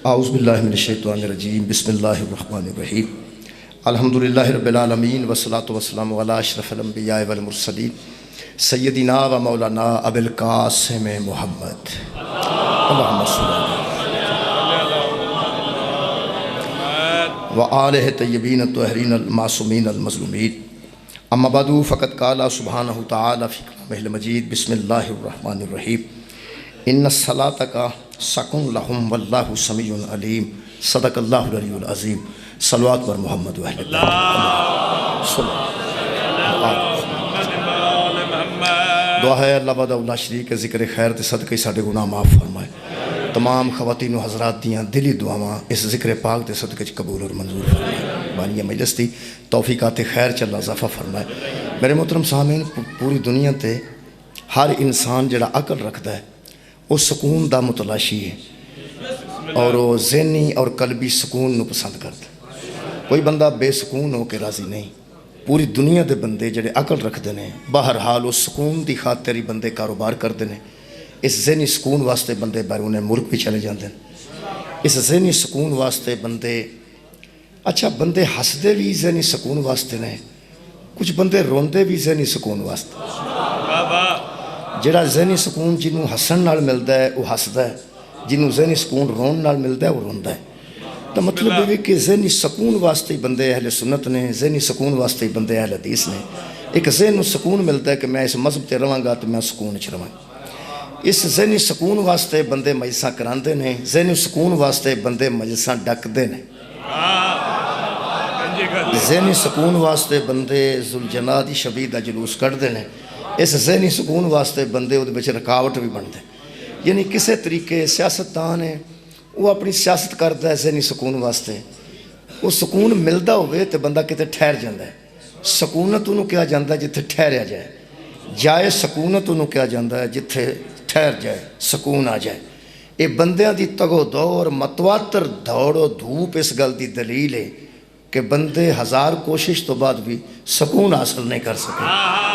اعوذ باللہ من الشیطان الرجیم بسم اللہ الرحمن الرحیم الحمدللہ رب العالمین والصلاة والسلام علی اشرف الانبیاء والمرسلین سیدنا و مولانا ابو القاسم محمد اللہم صلی و آلہ طیبین الطاہرین المعصومین المظلومین اما بعد فقد قال سبحانہ تعالی فی کلامہ المجید بسم اللہ الرحمن الرحیم ان الصلاۃ کا سکن لہم واللہ سمیع علیم صدق اللہ العلی العظیم صلوات بر محمد و اہل بیت دعا ہے اللہ بعد اللہ شریک ذکر خیر تے صدقے ساڈے گناہ معاف فرمائے تمام خواتین و حضرات دیاں دلی دعاواں اس ذکر پاک تے صدقے قبول اور منظور فرمائے بانی مجلس دی توفیقات خیر چ اللہ اضافہ فرمائے میرے محترم سامعین پوری دنیا تے ہر انسان جڑا عقل رکھدا ہے وہ سکون دا متلاشی ہے اور وہ ذہنی اور قلبی سکون نو پسند کرتا ہے کوئی بندہ بے سکون ہو کے راضی نہیں پوری دنیا دے بندے جڑے عقل رکھتے ہیں بہرحال وہ سکون دی خاطر ہی بندے کاروبار کرتے ہیں اس ذہنی سکون واسطے بندے بیرون ملک بھی چلے جاتے ہیں اس ذہنی سکون واسطے بندے اچھا بندے ہسدے بھی ذہنی سکون واسطے نے کچھ بندے روندے بھی ذہنی سکون واسطے جڑا ذہنی سکون جنہوں ہسن نال ملتا ہے وہ ہسدا ہے جنہوں ذہنی سکون رون نال ملتا ہے وہ روندا ہے تو مطلب یہ کہ ذہنی سکون واسطے بندے اہل سنت نے ذہنی سکون واسطے بندے اہل حدیث نے ایک ذہن سکون ملتا ہے کہ میں اس مذہب تے رہاں گا تو میں سکون چ رہاں اس ذہنی سکون واسطے بندے مجلساں کراندے نے ذہنی سکون واسطے بندے مجلساں ڈکدے نے ذہنی سکون واسطے بندے ذوالجناح دی شبی دا جلوس کڈدے نے اس ذہنی سکون واسطے بندے وہ رکاوٹ بھی بنتے یعنی کسے طریقے سیاستدان ہے وہ اپنی سیاست کرتا ہے ذہنی سکون واسطے وہ سکون ملتا ہوئے تو بندہ کتے ٹھہر جاتا ہے سکونت انہوں کیا جاتا ہے جتھے ٹھہریا جائے جائے سکونت انہوں کیا جاتا ہے جتھے ٹھہر جائے سکون آ جائے یہ بندیاں دی تگو دور متواتر دوڑ و دھوپ اس گل دی دلیل ہے کہ بندے ہزار کوشش تو بعد بھی سکون حاصل نہیں کر سکے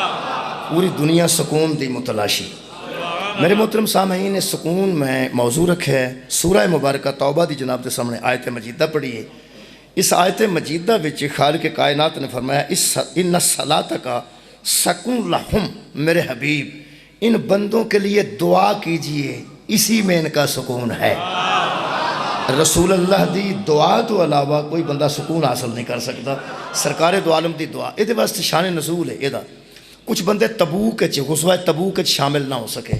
پوری دنیا سکون دی متلاشی میرے محترم سامعین اس سکون میں موضوع رکھے ہے سورہ مبارکہ توبہ دی جناب دے سامنے آیت مجیدہ پڑھی ہے اس آیت مجیدہ وچ خالق کائنات نے فرمایا ان الصلاۃ کا سکون لہم میرے حبیب ان بندوں کے لیے دعا کیجئے اسی میں ان کا سکون ہے رسول اللہ دی دعا تو علاوہ کوئی بندہ سکون حاصل نہیں کر سکتا سرکار دو عالم دی دعا یہ واسطے شان نزول ہے یہ کچھ بندے تبوک غزوہ تبوک شامل نہ ہو سکے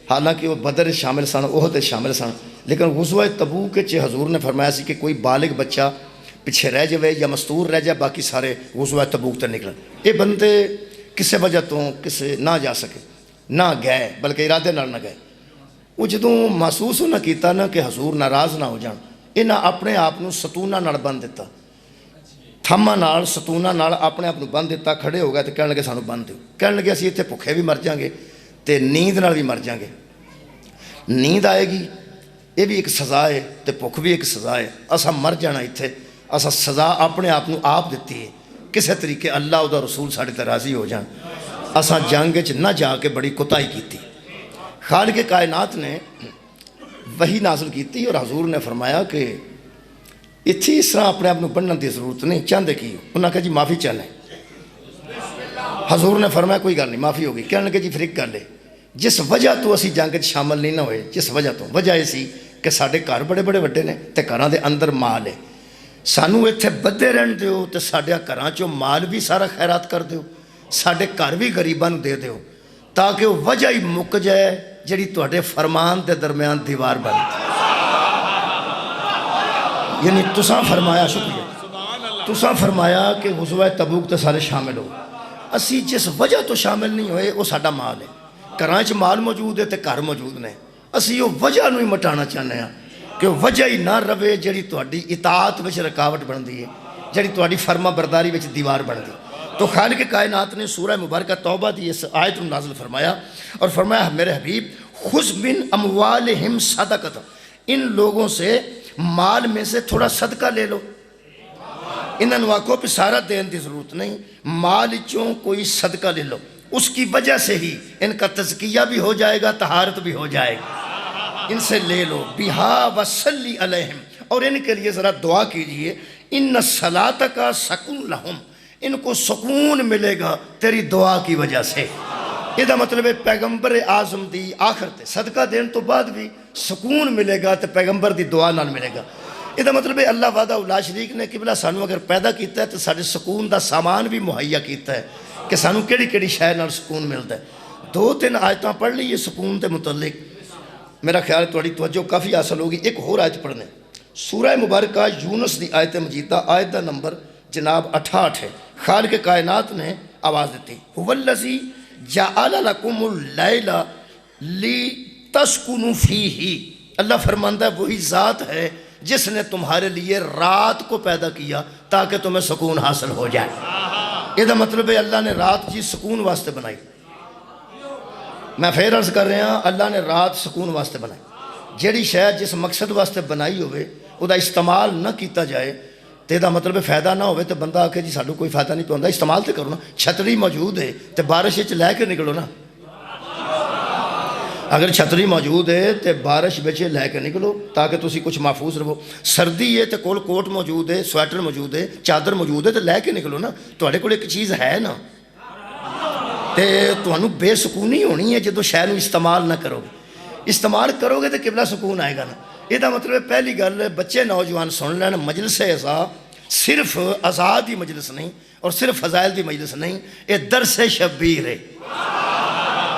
حالانکہ وہ بدر شامل سن احد شامل سن لیکن غزوہ تبوک حضور نے فرمایا سی کہ کوئی بالغ بچہ پیچھے رہ جائے یا مستور رہ جائے باقی سارے غزوہ تبوک تے نکلن یہ بندے کسے وجہ تو کسے نہ جا سکے نہ گئے بلکہ ارادے نال نہ گئے وہ جدوں محسوس نہ کیتا نہ کہ حضور ناراض نہ ہو جان انہاں اپنے آپ نوں ستوناں نال بن دیتا تھما نال ستوناں نال اپنے آپ بن دیتا کھڑے ہو گئے تو کہنے لگے سانو بن دیو کہنے لگے اسی اتنے بھکھے بھی مر جائیں گے تے نیند نال بھی مر جائیں گے نیند آئے گی یہ بھی ایک سزا ہے تے بھکھ بھی ایک سزا ہے اسا مر جانا اتنے اسا سزا اپنے آپ آپ دیتی ہے کسے طریقے اللہ دا رسول ساڑے تے راضی ہو جان اسا جنگ چ نہ جا کے بڑی کوتاہی کیتی خالق کائنات نے وحی نازل کیتی اور حضور نے فرمایا کہ اتھی اس طرح اپنے آپ کو بننے کی ضرورت نہیں چاہتے کی انہوں نے کہا جی معافی چاہنا ہے حضور نے فرمایا کوئی گل نہیں معافی ہوگی کہنے لگے جی پھر ایک گل ہے جس وجہ تو اسی جنگ شامل نہیں نہ ہوئے جس وجہ تو وجہ یہ سی کہ سارے گھر بڑے بڑے وڈے نے تے گھراں دے اندر مال ہے سانو اتنے بدے رہن دیو تے سارے گھراں چوں مال بھی سارا خیرات کر دیو سارے گھر بھی غریباں نوں دے دیو تاکہ وہ وجہ ہی مک جائے جڑی تواڈے فرمان دے درمیان دیوار بن یعنی تساں فرمایا شکریہ تساں فرمایا کہ غزوہ تبوک تے سارے شامل ہو اسی جس وجہ تو شامل نہیں ہوئے وہ ساڈا مال ہے گھراں چ مال موجود ہے تے گھر موجود نے اسی وہ وجہ نوں ہی مٹانا چاہنے ہیں کہ وجہ ہی نہ رہے جڑی تہاڈی اطاعت وچ رکاوٹ بندی ہے جڑی تہاڈی فرما برداری وچ دیوار بندی تو خالق کائنات نے سورہ مبارکہ توبہ دی اس آیت کو نازل فرمایا اور فرمایا میرے حبیب خذ من اموالہم صدقۃ ان لوگوں سے مال میں سے تھوڑا صدقہ لے لو انہاں نوں آکھو پہ سارا دین دی ضرورت نہیں مال چوں کوئی صدقہ لے لو اس کی وجہ سے ہی ان کا تزکیہ بھی ہو جائے گا طہارت بھی ہو جائے گی ان سے لے لو بہا وصلی علیہم اور ان کے لیے ذرا دعا کیجئے، ان صلاتک سکون لہم، ان کو سکون ملے گا تیری دعا کی وجہ سے۔ یہ دا مطلب ہے پیغمبر اعظم دی آخر تے صدقہ دین تو بعد بھی سکون ملے گا تے پیغمبر دی دعا نال ملے گا۔ یہ دا مطلب ہے اللہ وعدہ لا شریک نے قبلہ سانو اگر پیدا کیتا ہے تو سارے سکون دا سامان بھی مہیا کیتا ہے کہ سانو کیڑی کیڑی شے نال سکون ملتا ہے۔ 2-3 آیتاں پڑھ لی یہ سکون دے متعلق، میرا خیال تھوڑی توجہ کافی حاصل ہوگی۔ ایک اور آیت پڑھنے، سورہ مبارکہ یونس دی آیت مجیدہ، آیت دا نمبر جناب 68 ہے۔ خالق کائنات نے آواز دیتی، هو الذی جعل لکم اللیل لتسکنوا فیہ، اللہ فرماندہ ہے وہی ذات ہے جس نے تمہارے لیے رات کو پیدا کیا تاکہ تمہیں سکون حاصل ہو جائے۔ یہ دا مطلب ہے اللہ نے رات جی سکون واسطے بنائی۔ میں پھر عرض کر رہا ہوں، اللہ نے رات سکون واسطے بنائی۔ جیڑی شاید جس مقصد واسطے بنائی ہوئے وہ دا استعمال نہ کیتا جائے تے دا مطلب فائدہ نہ ہوئے تو بندہ آکے جی ساڑھو کوئی فائدہ نہیں پہندا، استعمال تے کرو نا۔ چھتری موجود ہے تے بارش وچ لے کے نکلو نا، اگر چھتری موجود ہے تے بارش بچے لے کے نکلو تاکہ تسی کچھ محفوظ رہو۔ سردی ہے تے کول کوٹ موجود ہے، سویٹر موجود ہے، چادر موجود ہے تے لے کے نکلو نا، تواڈے کول ایک چیز ہے نا، تے تانوں بے سکونی ہونی ہے جدو شے نوں استعمال نہ کرو گے۔ استعمال کرو گے تے قبلہ سکون آئے گا نا۔ یہ دا مطلب ہے پہلی گل بچے نوجوان سن لین، مجلس عزا صرف عزا دی مجلس نہیں اور صرف فضائل دی مجلس نہیں، یہ درس شبیر ہے۔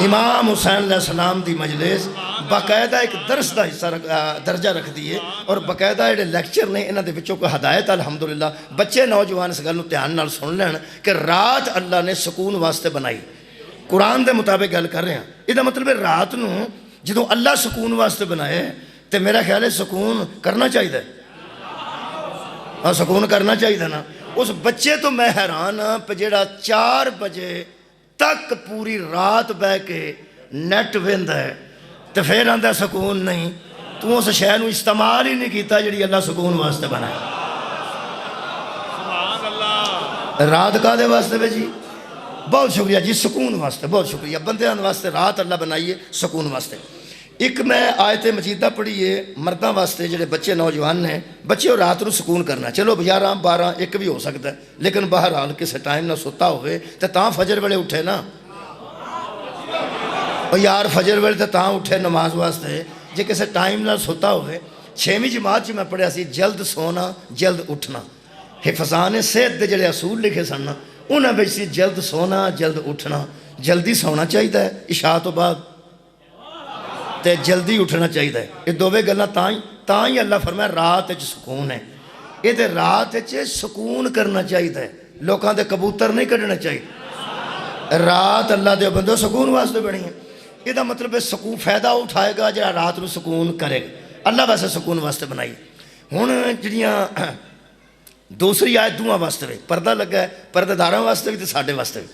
امام حسین علیہ السلام دی مجلس باقاعدہ ایک درس دا حصہ درجہ رکھ دیئے اور باقاعدہ ایڈے لیکچر نے انہاں دے بچوں کو ہدایت الحمدللہ۔ بچے نوجوان اس گل نوں دھیان نال سن لین کہ رات اللہ نے سکون واسطے بنائی، قرآن دے مطابق گل کر رہے ہیں۔ یہ دا مطلب ہے رات نوں جدوں اللہ سکون واسطے بنائے تے میرا خیال ہے سکون کرنا چاہیے، ہاں سکون کرنا چاہیے نا۔ اس بچے تو میں حیران ہاں پہ جیڑا 4 بجے تک پوری رات بہ کے نیٹ ویند ہے تو پھر آندہ سکون نہیں، تو اس شے نوں استعمال ہی نہیں کیتا جڑی اللہ سکون واسطے بنائے۔ رات کا دے واسطے بے جی بہت شکریہ جی، سکون واسطے بہت شکریہ۔ بندے واسطے رات اللہ بنائیے سکون واسطے۔ ایک میں آیت مجیدہ پڑھی ہے مرداں واسطے جڑے بچے نوجوان نے، بچے اور رات نو سکون کرنا، چلو 11 12 1 بھی ہو سکتا ہے لیکن بہرحال کسے ٹائم نہ سوتا ہوئے تو تاں فجر ویلے اٹھے نا، اور یار فجر ویلے تو تاں اٹھے نماز واسطے جے کسے ٹائم نہ سوتا ہوئے۔ 6ویں جماعت میں پڑھیا سی جلد سونا جلد اٹھنا، حفظان صحت دے جڑے اصول لکھے سن انہاں وچ سی جلد سونا جلد اٹھنا، جلدی سونا چاہیے عشاء تو بعد تے جلدی اٹھنا چاہیے۔ یہ دوویں گلاں تاں ہی اللہ فرمایا رات وچ سکون ہے۔ یہ تے رات وچ سکون کرنا چاہیے، لوکاں دے کبوتر نہیں کڈنا چاہیے۔ رات اللہ دے بندو سکون واسطے بنی ہے۔ یہ دا مطلب ہے سکون فائدہ اٹھائے گا جہاں رات نو سکون کرے گا، اللہ ویسے سکون واسطے بنائی۔ ہن جڑیاں دوسری آیت دوواں واسطے بھی پردہ لگا ہے، پردہ داراں واسطے بھی تے ساڈے واسطے بھی،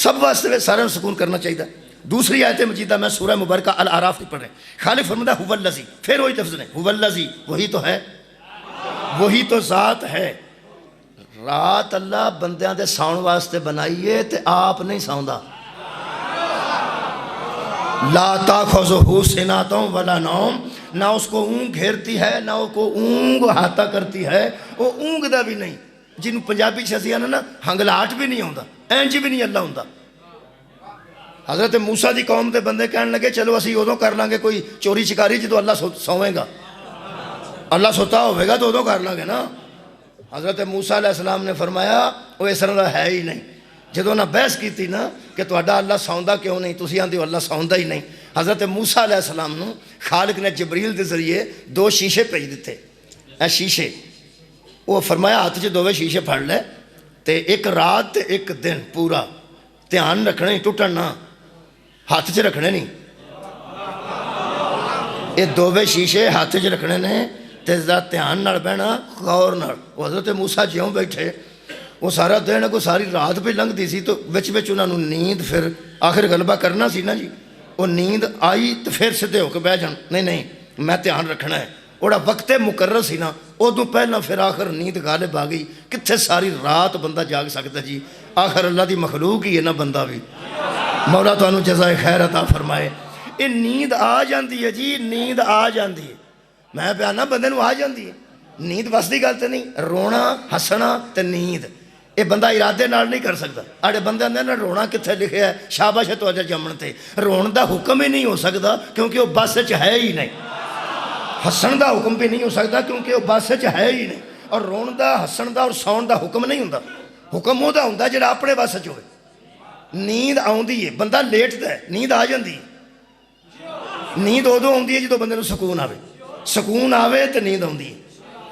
سب واسطے بھی سارے سکون کرنا چاہیے۔ دوسری آیت مجیدہ میں سورہ مبارکہ الاعراف کی پڑھ رہے ہیں، خالق فرماتا ہے هو الذی، پھر وہی لفظ نے هو الذی، وہی تو ہے، وہی تو ذات ہے۔ رات اللہ بندیاں دے ساؤن واسطے بنائیے تے آپ نہیں ساؤندا۔ لا تاخذہ سنۃ ولا نوم، نہ اس کو اونگ گھیرتی ہے نہ اس کو اونگ احاطہ کرتی ہے، وہ اونگ دا بھی نہیں، جنہوں پنجابی شزیاں نا ہنگلاٹ بھی نہیں ہوندا، اینج بھی نہیں اللہ ہوندا۔ حضرت موسیٰ دی قوم دے بندے کہنے لگے چلو اسی ادوں کر لیں گے کوئی چوری چکاری جدو اللہ سوئیں گا، اللہ سوتا ہوئے گا تو ادوں کر لیں گے نا۔ حضرت موسیٰ علیہ السلام نے فرمایا وہ اس طرح ہے ہی نہیں۔ جدو نہ بحث کی تھی نا کہ تہاڈا اللہ سوندا کیوں نہیں، تسی آندے ہو اللہ سوندا ہی نہیں۔ حضرت موسیٰ علیہ السلام نو خالق نے جبریل دے ذریعے 2 شیشے بھیج دیتے، اے شیشے، وہ فرمایا ہاتھ چ 2 شیشے پھڑ لے تے ایک رات تے ایک دن پورا دھیان رکھنا ہی، ٹوٹن نہ، ہاتھ چ رکھنے نہیں، یہ 2 شیشے ہاتھ چ رکھنے نے تے دھیان نال بہنا غور نال۔ وہ حضرت موسیٰ جیوں بیٹھے وہ سارا دن کو ساری رات پہ لنگ دی سی تو وچ انہوں نے نیند پھر آخر غلبہ کرنا سی نا جی، وہ نیند آئی تو پھر سدھے ہو کے بہ جان، نہیں میں دھیان رکھنا ہے، اوڑا وقت مقرر سی نا ادو پہلا پھر آخر نیند غالب آ گئی۔ کتنے ساری رات بندہ جاگ سکتا جی، آخر اللہ دی مخلوق ہی ہے نا بندہ بھی۔ مولا تو انہوں جزائے خیر عطا فرمائے۔ یہ نیند آ جاندی ہے جی، نیند آ جاندی ہے، میں پیانا بندے نو آ جاندی ہے، ਨੀਂਦ ਵਸ ਦੀ ਗੱਲ ਤੇ ਨਹੀਂ। ਰੋਣਾ ਹੱਸਣਾ ਤੇ ਨੀਂਦ ਇਹ ਬੰਦਾ ਇਰਾਦੇ ਨਾਲ ਨਹੀਂ ਕਰ ਸਕਦਾ। ਆੜੇ ਬੰਦੇ ਆਂਦੇ ਨੇ ਰੋਣਾ ਕਿੱਥੇ ਲਿਖਿਆ ਹੈ, ਸ਼ਾਬਾਸ਼ ਹੈ ਤੁਹਾਡੇ ਜੰਮਣ ਤੇ। ਰੋਣ ਦਾ ਹੁਕਮ ਹੀ ਨਹੀਂ ਹੋ ਸਕਦਾ ਕਿਉਂਕਿ ਉਹ ਬੱਸ 'ਚ ਹੈ ਹੀ ਨਹੀਂ। ਹੱਸਣ ਦਾ ਹੁਕਮ ਵੀ ਨਹੀਂ ਹੋ ਸਕਦਾ ਕਿਉਂਕਿ ਉਹ ਬੱਸ 'ਚ ਹੈ ਹੀ ਨਹੀਂ। ਔਰ ਰੋਣ ਦਾ, ਹੱਸਣ ਦਾ ਔਰ ਸੌਣ ਦਾ ਹੁਕਮ ਨਹੀਂ ਹੁੰਦਾ। ਹੁਕਮ ਉਹਦਾ ਹੁੰਦਾ ਜਿਹੜਾ ਆਪਣੇ ਬੱਸ 'ਚ ਹੋਵੇ। ਨੀਂਦ ਆਉਂਦੀ ਹੈ, ਬੰਦਾ ਲੇਟਦਾ ਹੈ, ਨੀਂਦ ਆ ਜਾਂਦੀ ਹੈ। ਨੀਂਦ ਉਦੋਂ ਆਉਂਦੀ ਹੈ ਜਦੋਂ ਬੰਦੇ ਨੂੰ ਸਕੂਨ ਆਵੇ। ਸਕੂਨ ਆਵੇ ਤੇ ਨੀਂਦ ਆਉਂਦੀ ਹੈ।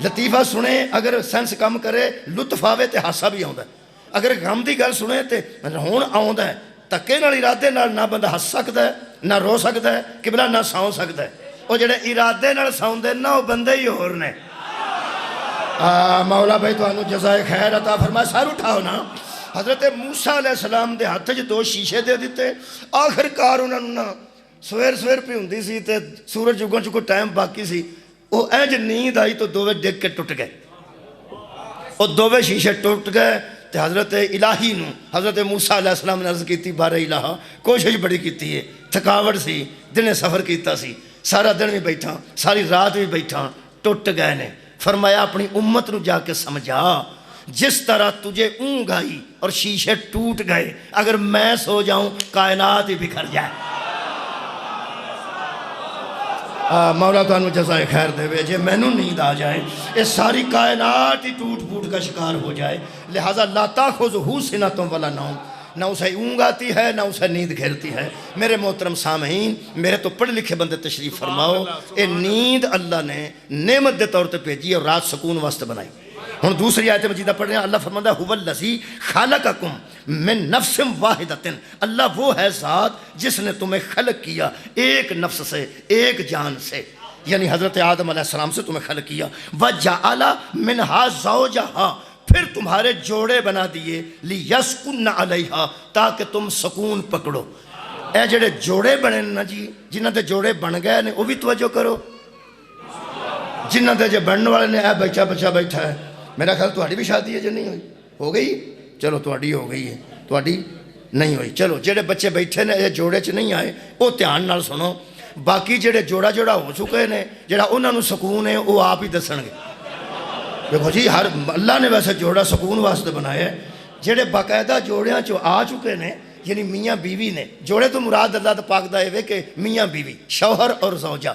ਲਤੀਫਾ ਸੁਣੇ ਅਗਰ ਸੈਂਸ ਕੰਮ ਕਰੇ, ਲੁਤਫ ਆਵੇ ਤੇ ਹਾਸਾ ਵੀ ਆਉਂਦਾ। ਅਗਰ ਗਮ ਦੀ ਗੱਲ ਸੁਣੇ ਤੇ ਰੋਣ ਆਉਂਦਾ। ਧੱਕੇ ਨਾਲ, ਇਰਾਦੇ ਨਾਲ ਨਾ ਬੰਦਾ ਹੱਸ ਸਕਦਾ ਹੈ, ਨਾ ਰੋ ਸਕਦਾ ਹੈ, ਕਿਬਲਾ ਨਾ ਸੌਂ ਸਕਦਾ ਹੈ। ਉਹ ਜਿਹੜੇ ਇਰਾਦੇ ਨਾਲ ਸੌਂਦੇ ਨਾ ਉਹ ਬੰਦੇ ਹੀ ਹੋਰ ਨੇ। ਮੌਲਾ ਭਾਈ ਤੁਹਾਨੂੰ ਜਜ਼ਾਏ ਖੈਰ ਅਤਾ ਫਰਮਾਏ। ਸਰ ਉਠਾਓ ਨਾ। حضرت موسیٰ علیہ السلام دے ہاتھ 'ਚ 2 شیشے دے دیتے۔ آخرکار انہوں نے نا سویر پہ ہوندی سی تے سورج اگن 'ਚ کوئی ٹائم باقی سی، وہ اینج نیند آئی تو دوویں ڈگ کے ٹوٹ گئے۔ وہ دوویں شیشے ٹوٹ گئے تے حضرت الہی نو حضرت موسیٰ علیہ السلام نے عرض کیتی بارے الہ کوشش بڑی کیتی ہے، تھکاوٹ سی، دن سفر کیتا سی، سارا دن بھی بیٹھا، ساری رات بھی بیٹھا، ٹوٹ گئے نے۔ فرمایا اپنی امت نو جا کے سمجھا جس طرح تجھے اونگ آئی اور شیشے ٹوٹ گئے، اگر میں سو جاؤں کائنات ہی بکھر جائے۔ مولا تو انہوں جزائے خیر دے وے جے میں نو نیند آ جائے یہ ساری کائنات ہی ٹوٹ پھوٹ کا شکار ہو جائے۔ لہٰذا لا تاخذہ سنۃ ولا نوم، نہ اسے اونگ آتی ہے نہ اسے نیند گھیرتی ہے۔ میرے محترم سامعین، میرے تو پڑھ لکھے بندے تشریف فرماؤ، یہ نیند اللہ نے نعمت دے طور تے بھیجی اور رات سکون واسطے بنائی۔ ہن دوسری آیت مجیدہ پڑھ رہے ہیں، اللہ فرماتا ہے هو الذی خلقکم من نفس واحدۃ، اللہ وہ ہے ذات جس نے تمہیں خلق کیا ایک نفس سے، ایک جان سے، یعنی حضرت آدم علیہ السلام سے تمہیں خلق کیا۔ وجعل منها زوجها، پھر تمہارے جوڑے بنا دیے، لیسکن علیہا، تاکہ تم سکون پکڑو۔ اے جڑے جوڑے بنے نا جی، جنہ دے جوڑے بن گئے نے وہ بھی توجہ کرو، جنہ دے جو بننے والے نے اے بچہ بیٹھا ہے۔ میرا خیال تہاڈی بھی شادی ہے جو نہیں ہوئی؟ ہو گئی؟ چلو تہاڈی ہو گئی ہے، تہاڈی نہیں ہوئی۔ چلو جڑے بچے بیٹھے نے یہ جوڑے 'ਚ نہیں آئے وہ دھیان نال سنو۔ باقی جڑے جوڑا ہو چکے نے، جڑا انہاں نوں سکون ہے وہ آپ ہی دسن گے۔ دیکھو جی، ہر اللہ نے ویسے جوڑا سکون واسطے بنایا ہے۔ جڑے باقاعدہ جوڑیاں 'چ آ چکے نے، یعنی میاں بیوی نے، جوڑے تو مراد اللہ پاک دا ہے کہ میاں بیوی، شوہر اور زوجہ۔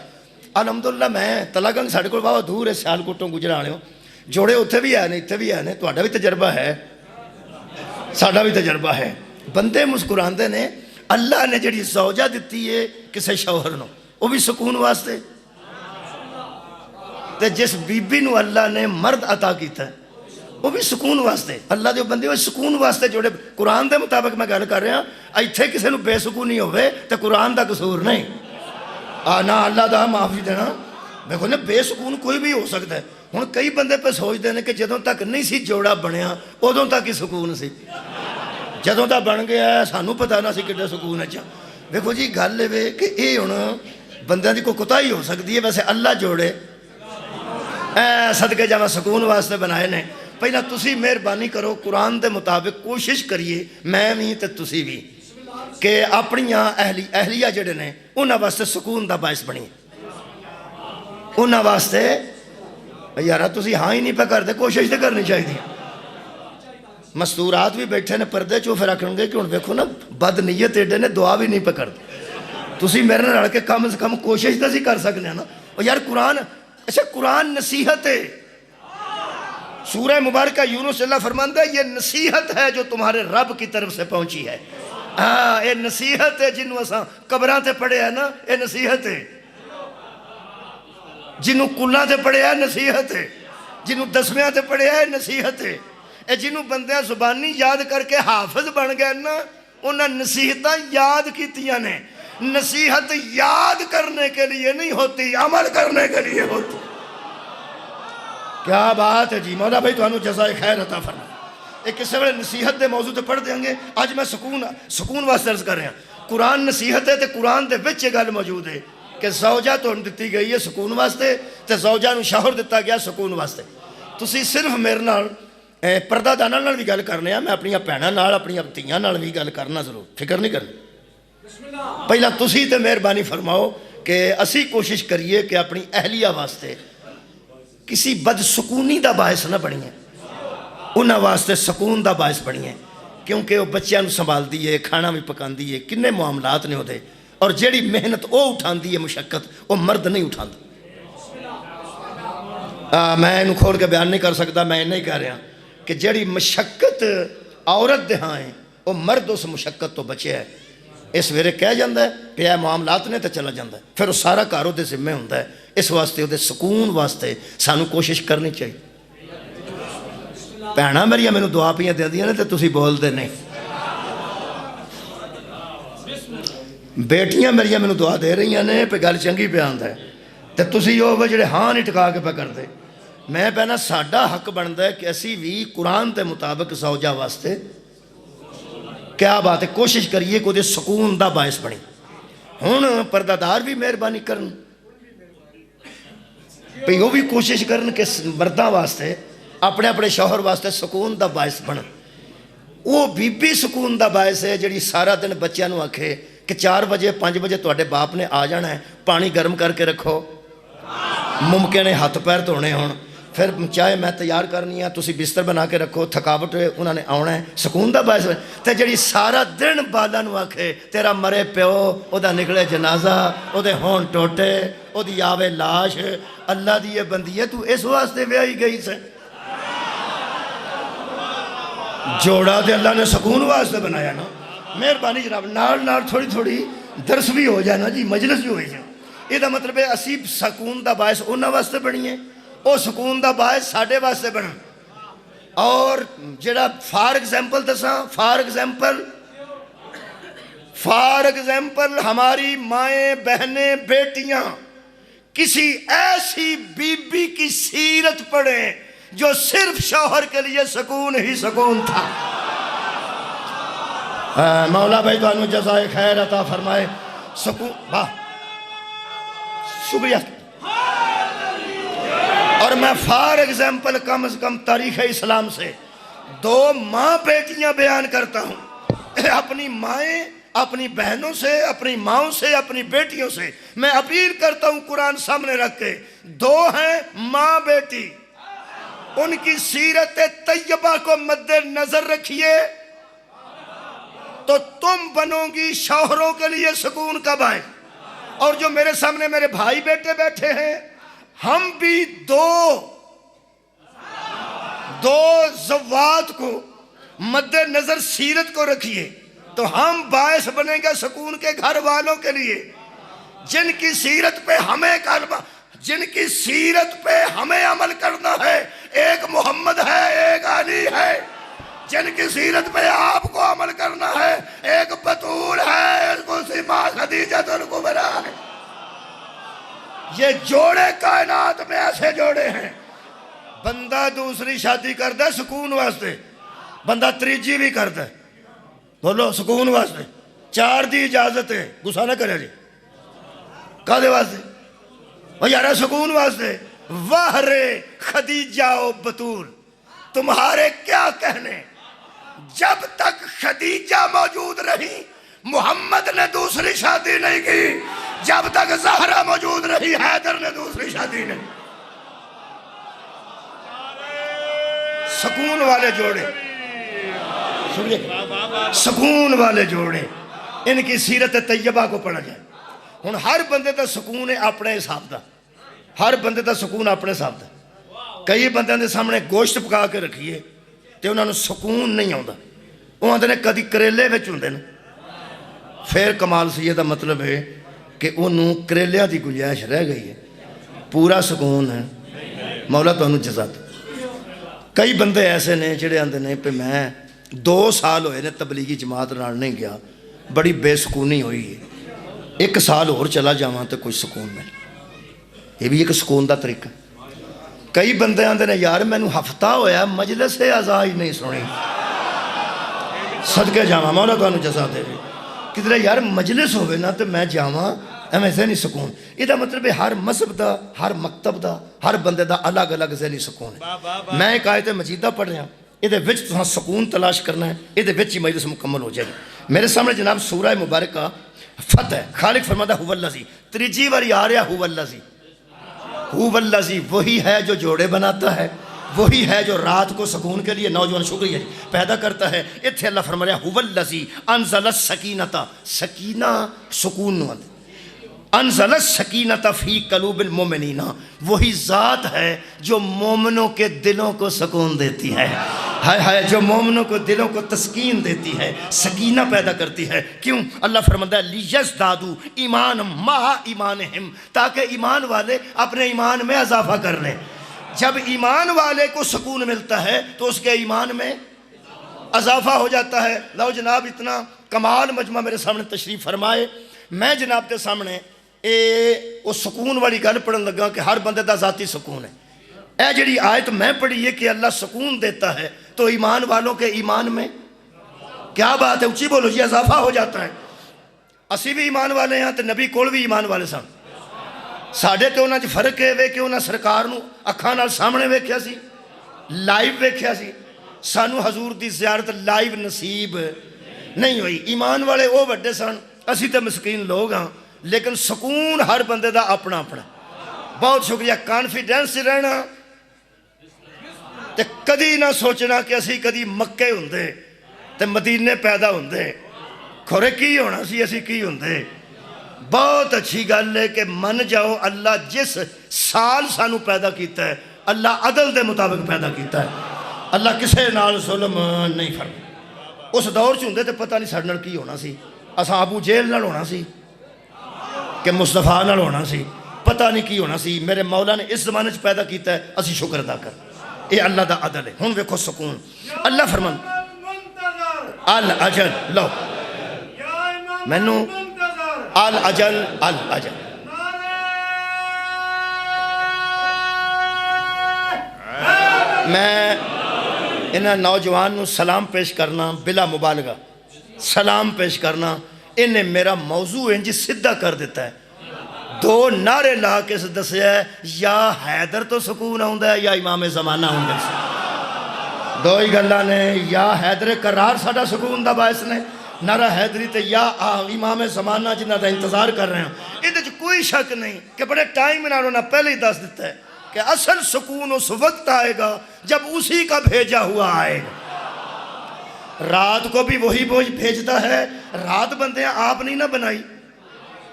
الحمدللہ میں تلاگنگ ساڈے کول بہت دور ہے، سیالکوٹوں گجرا والےوں، جوڑے اتنے بھی ہے نے، اتنے بھی ہے نے، تہاڈا بھی تجربہ ہے، ساڈا بھی تجربہ ہے۔ بندے مسکراندے نے، اللہ نے جڑی زوجہ دیتی ہے کسے شوہر نو وہ بھی سکون واسطے، تے جس بی بی نو اللہ نے مرد عطا کیتا ہے وہ بھی سکون واسطے۔ اللہ دے بندے وہ سکون واسطے جوڑے۔ قرآن دے مطابق میں گل کر رہا، ایتھے کسے نو بے سکونی ہوئے تے قرآن دا قصور نہیں، نہ اللہ دا معافی دینا۔ دیکھو نا، بے سکون کوئی بھی ہو سکتا ہے۔ ہن کئی بندے پہ سوچتے ہیں کہ جدوں تک نہیں سی جوڑا بنیا ادوں تک ہی سکون سی، جدوں تک بن گیا سانوں پتہ نہ سی کڈے سکون ہے۔ دیکھو جی، گل یہ کہ یہ ہن بندیاں دی کوئی کوتاہی ہو سکتی ہے، ویسے اللہ جوڑے صدقے جاواں سکون واسطے بنائے نے۔ پہلا تسی مہربانی کرو، قرآن دے مطابق کوشش کریے، میں بھی تے تسی بھی، کہ اپنیاں اہلیہ جڑے نے انہاں واسطے سکون دا باعث بنیے۔ انہاں واسطے یارا تسی ہاں ہی نہیں پہ کر دے، کوشش تے کرنی چاہیے۔ مستورات بھی بیٹھے نے پردے چو، پھر آکھن گے کہ ہن ویکھو نا بد نیت ایڈے نے، دعا بھی نہیں پہ کر دے۔ تسی میرے نال رل کے کم از کم کوشش تے سی کر سکنے ہیں نا۔ اور یار قرآن، اچھا قرآن نصیحت ہے۔ سورہ مبارکہ یونس اللہ فرماتا ہے یہ نصیحت ہے جو تمہارے رب کی طرف سے پہنچی ہے۔ ہاں، یہ نصیحت ہے جنہوں اساں قبراں تے پڑھے ہیں نا، یہ نصیحت ہے۔ جنہوں کلاں تے پڑھے ہیں نصیحت ہے، جنہوں دسویں تے پڑھے ہیں نصیحت ہے۔ اے جنہوں بندیاں زبانی یاد کر کے حافظ بن گئے نا، انہاں نصیحتاں یاد کیتیاں نے۔ نصیحت یاد کرنے کے لیے نہیں ہوتی، عمل کرنے کے لیے ہوتی۔ کیا بات ہے جی، مولا بھائی تو انہوں جزائے خیر عطا فرمائے۔ ایک کسے ویلے نصیحت دے موضوع تے پڑھ دیں گے، آج میں سکون واسطے عرض کر رہے ہیں۔ قرآن نصیحت ہے تے قرآن دے وچ یہ گل موجود ہے کہ زوجہ تو دتی گئی ہے سکون واسطے، تے زوجہ نو شوہر دتا گیا سکون واسطے۔ تسی صرف میرے نال پردہ داناں نال بھی گل کرنے ہیں، میں اپنی بھیناں نال، اپنی دھیاں نال بھی گل کرنا ضرور، فکر نہیں کرنی۔ پہلا تسی تے مہربانی فرماؤ کہ اسی کوشش کریے کہ اپنی اہلیہ واسطے کسی بدسکونی دا باعث نہ بنیے، انہاں واسطے سکون دا باعث بنیے، کیونکہ وہ بچیاں نو سنبھال دیئے، کھانا بھی پکان دیئے، کنے معاملات نے ہو دے، اور جیڑی محنت وہ اٹھان دیئے مشقت وہ مرد نہیں اٹھان دی۔ میں انہوں کھول کے بیان نہیں کر سکتا، میں نہیں کہہ رہا کہ جیڑی مشقت عورت دے ہاں ہیں وہ مرد اس مشقت تو بچے ہے، اس ویرے کہہ جاندہ ہے پہ معاملات نے تو چلا جاندہ ہے، پھر وہ سارا کارو دے ذمہ ہوندہ ہے۔ اس واسطے وہ دے سکون واسطے سانو کوشش کرنی چاہیے۔ پہنا میری میں دعا پیاں دے دیا نے تو تسی بول دے نہیں، بیٹیاں میری میں دعا دے رہی ہیں پہ گل چنگی پہ آندہ ہے، تو تسی وہ جڑے ہاں نہیں ٹکا کے پہ کر دے۔ میں پہنا ساڈا حق بنتا ہے کہ اسی بھی قرآن تے مطابق زوجہ واسطے کیا بات ہے کوشش کریے کہ وہ دے سکون دا باعث بنی۔ ہون پردہ دار بھی مہربانی کرن، پہ وہ بھی کوشش کرن کہ مردہ واسطے اپنے اپنے شوہر واسطے سکون دا باعث بن۔ وہ بھی سکون دا باعث ہے جڑی سارا دن بچیاں نو آکھے کہ 4 بجے 5 بجے توڑے باپ نے آ جانا ہے، پانی گرم کر کے رکھو، ممکن ہے ہاتھ پیر دھونے ہون، پھر چاہے میں تیار کرنی ہے، تسی بستر بنا کے رکھو، تھکاوٹ انہوں نے آنا ہے، سکون دا باعث ہے۔ تے جڑی سارا دن بالا نو آکھے تیرا مرے پیو، او دا نکلے جنازہ، او دے ہون ٹوٹے، او دی آوے لاش، اللہ دی یہ بندی ہے تو اس واسطے بیائی گئی سے۔ جوڑا دے اللہ نے سکون واسطے بنایا نا، مہربانی جناب نال تھوڑی تھوڑی درس بھی ہو جائے نا جی، مجلس بھی ہو جائے۔ یہ دا مطلب ہے اسی سکون دا باعث انہاں واسطے بنی ہے، او سکون دا باعث ساڑھے واسطے بنا۔ اور جڑا فار ایگزامپل ہماری مائیں بہنیں بیٹیاں کسی ایسی بی بی کی سیرت پڑھیں جو صرف شوہر کے لیے سکون ہی سکون تھا۔ مولا بھائی تو انہوں جزائے خیر عطا فرمائے، سکون واہ شکریہ۔ اور میں فار ایگزامپل کم از کم تاریخ اسلام سے 2 ماں بیٹیاں بیان کرتا ہوں، اپنی مائیں اپنی بہنوں سے، اپنی ماؤں سے، اپنی بیٹیوں سے میں اپیل کرتا ہوں قرآن سامنے رکھ کے، 2 ہیں ماں بیٹی، ان کی سیرت طیبہ کو مد نظر رکھیے تو تم بنو گی شوہروں کے لیے سکون کا باعث۔ اور جو میرے سامنے میرے بھائی بیٹے بیٹھے ہیں، ہم بھی 2 زوات کو مد نظر سیرت کو رکھیے تو ہم باعث بنیں گے سکون کے گھر والوں کے لیے، جن کی سیرت پہ ہمیں عمل کرنا ہے۔ ایک محمد ہے، ایک علی ہے، جن کی سیرت پہ آپ کو عمل کرنا ہے، ایک بطول ہے، ایک ماں خدیجہ الکبریٰ ہے۔ یہ جوڑے کائنات میں ایسے جوڑے ہیں، بندہ دوسری شادی کرتا ہے سکون واسطے، بندہ تریجی بھی کرتا ہے، بولو سکون واسطے، 4 دی اجازت ہے، غصہ نہ کرے جی، کہا واسطے وہ یارہ سکون واسطے۔ وہرے خدیجہ و بطول تمہارے کیا کہنے، جب تک خدیجہ موجود رہی محمد نے دوسری شادی نہیں کی، جب تک زہرہ موجود رہی حیدر نے دوسری شادی نہیں۔ سکون والے جوڑے، سکون والے جوڑے، ان کی سیرت طیبہ کو پڑھا جائے۔ ہن ہر بندے دا سکون ہے اپنے حساب دا، ہر بندے دا سکون اپنے حساب دا۔ کئی بندے دے سامنے گوشت پکا کے رکھیے تے انہاں نوں سکون نہیں آਉਂਦਾ، وہ آندے نے کدی کریلے وچ ہوندے نے، پھر کمال سی دا مطلب ہے کہ انہوں کریلیاں دی گنجائش رہ گئی ہے، پورا سکون ہے۔ مولا تو انہوں جزا دے۔ کئی بندے ایسے نے جڑے آندے نے پہ میں 2 سال ہوئے نے تبلیغی جماعت نال نہیں گیا، بڑی بے سکونی ہوئی ہے، 1 سال اور چلا جاواں تو کوئی سکون نہیں۔ یہ بھی ایک سکون دا طریقہ۔ کئی بندے آندے نے یار میں نو ہفتہ ہویا مجلس اعزا ہی نہیں سنی، صدقے جاواں، مولا تو انہوں جزا دے۔ کدھرے یار مجلس ہوئے نا تو میں جاواں ایویں ذہنی سکون۔ یہ مطلب ہے ہر مذہب دا، ہر مکتب دا، ہر بندے دا الگ الگ ذہنی سکون ہے۔ میں ایک آیت مجیدہ پڑھ رہا، یہ وچ تساں سکون تلاش کرنا ہے، یہ وچ ہی مجلس مکمل ہو جائے گی۔ میرے سامنے جناب سورہ مبارکہ فتح، خالق فرماتا ہے هو الذی، تریجی واری آ رہا هو الذی، هو الذی وہی ہے جو جوڑے بناتا ہے، وہی ہے جو رات کو سکون کے لیے نوجوان شکریہ جی پیدا کرتا ہے. اتھے اللہ فرما رہا هو الذی انزل السکینۃ، سکینہ سکون نو انزل السکینۃ فی قلوب المؤمنین، وہی ذات ہے جو مومنوں کے دلوں کو سکون دیتی ہے. ہائے ہائے، جو مومنوں کو دلوں کو تسکین دیتی ہے، سکینہ پیدا کرتی ہے. کیوں؟ اللہ فرماتا ہے لیزدادوا ایمانا مع ایمانہم، تاکہ ایمان والے اپنے ایمان میں اضافہ کر لیں. جب ایمان والے کو سکون ملتا ہے تو اس کے ایمان میں اضافہ ہو جاتا ہے. لو جناب اتنا کمال مجمع میرے سامنے تشریف فرمائے، میں جناب کے سامنے وہ سکون والی گل پڑھن لگا کہ ہر بندے دا ذاتی سکون ہے. اے جڑی آیت میں پڑھی ہے کہ اللہ سکون دیتا ہے تو ایمان والوں کے ایمان میں کیا بات ہے، اونچی بولو جی، اضافہ ہو جاتا ہے. اسی بھی ایمان والے ہیں تو نبی کول بھی ایمان والے سن. ساڈے تے انہاں 'چ فرق ہے کہ انہاں سرکار نو اکھاں نال سامنے ویکھیا سی، لائیو ویکھیا سی. سانو حضور دی زیارت لائیو نصیب نہیں ہوئی. ایمان والے او وڈے سن، اسی تے مسکین لوگ ہاں، لیکن سکون ہر بندے دا اپنا اپنا. بہت شکریہ. کانفیڈنس رہنا تے کدی نہ سوچنا کہ اسی کدی مکے ہوندے تے مدینے پیدا ہوندے کھورے کی ہونا سی، اسی کی ہوندے. بہت اچھی گل ہے کہ من جاؤ اللہ جس سال سانو پیدا کیتا ہے اللہ عدل دے مطابق پیدا کیتا ہے. اللہ کسے نال ظلم نہیں فرما. اس دور چ ہوندے تے پتہ نہیں ساڈے نال کی ہونا سی. اساں ابو جہل نال ہونا سی کہ مصطفیٰ نال ہونا سی، پتہ نہیں کی ہونا سی. میرے مولا نے اس زمانے چ پیدا کیتا ہے، اسی شکر ادا کر. یہ اللہ دا عدل ہے. ہن ویکھو سکون. اللہ فرمان الاجل، لو مینوں الاجل الاجل میں انہاں نوجوان نو سلام پیش کرنا، بلا مبالغہ سلام پیش کرنا. انہیں میرا موضوع انجی سدھا کر دیتا ہے. دو نعرے لا کے دسیا ہے، یا حیدر تو سکون ہوندا ہے یا امام زمانہ ہوندا ہے. دو ہی گلاں نے. یا حیدر کرار ساڈا سکون دا باعث نے، نعرہ حیدری تے یا امام زمانہ جنہ دا انتظار کر رہے ہیں. یہ کوئی شک نہیں کہ بڑے ٹائم انہوں نے پہلے ہی دس دیتا ہے کہ اصل سکون اس وقت آئے گا جب اسی کا بھیجا ہوا آئے گا. رات کو بھی وہی بھیجتا ہے. رات بندے آپ نہیں نہ بنائی،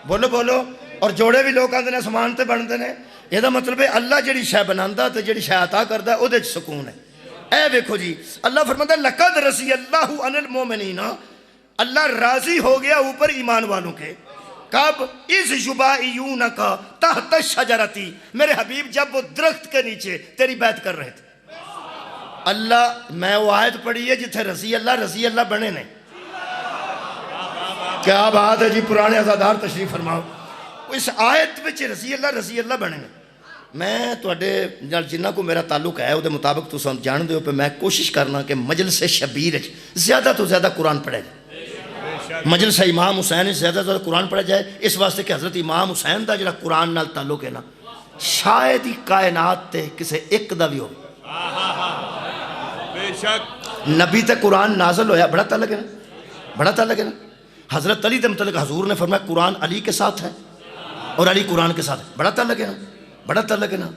بولو بولو. اور جوڑے بھی لوگ آتے ہیں سمان تے بنتے ہیں. یہ مطلب ہے اللہ جڑی شے بناندا تے جڑی شے عطا کردا ہے اودے وچ سکون ہے. اے ویکھو جی، اللہ فرماتا ہے لقد رضی اللہ عن المؤمنین، اللہ راضی ہو گیا اوپر ایمان والوں کے. کب؟ اذ یبایعونک تحت الشجرۃ، میرے حبیب جب وہ درخت کے نیچے تیری بیعت کر رہے تھے. اللہ میں وہ آیت پڑھی ہے جتھے رضی اللہ بنے نے. کیا بات ہے جی، پرانے عزادار تشریف فرماؤ. اس آیت وچ رضی اللہ بنے نے. میں تواڈے نال جنہ کو میرا تعلق ہے وہ مطابق تساں جان دیو پہ میں کوشش کرنا کہ مجلس شبیر زیادہ تو زیادہ قرآن پڑھے جائے. مجلس امام حسین زیادہ سے زیادہ قرآن پڑھا جائے، اس واسطے کہ حضرت امام حسین دا جڑا قرآن نال تعلق ہے نا، شاید ہی کائنات تے کسے ایک دا بھی ہو. نبی تے قرآن نازل ہویا، بڑا تعلق ہے نا، بڑا تعلق ہے نا. حضرت علی تے متعلق حضور نے فرمایا قرآن علی کے ساتھ ہے اور علی قرآن کے ساتھ ہے. بڑا تعلق ہے نا، بڑا تعلق ہے نا.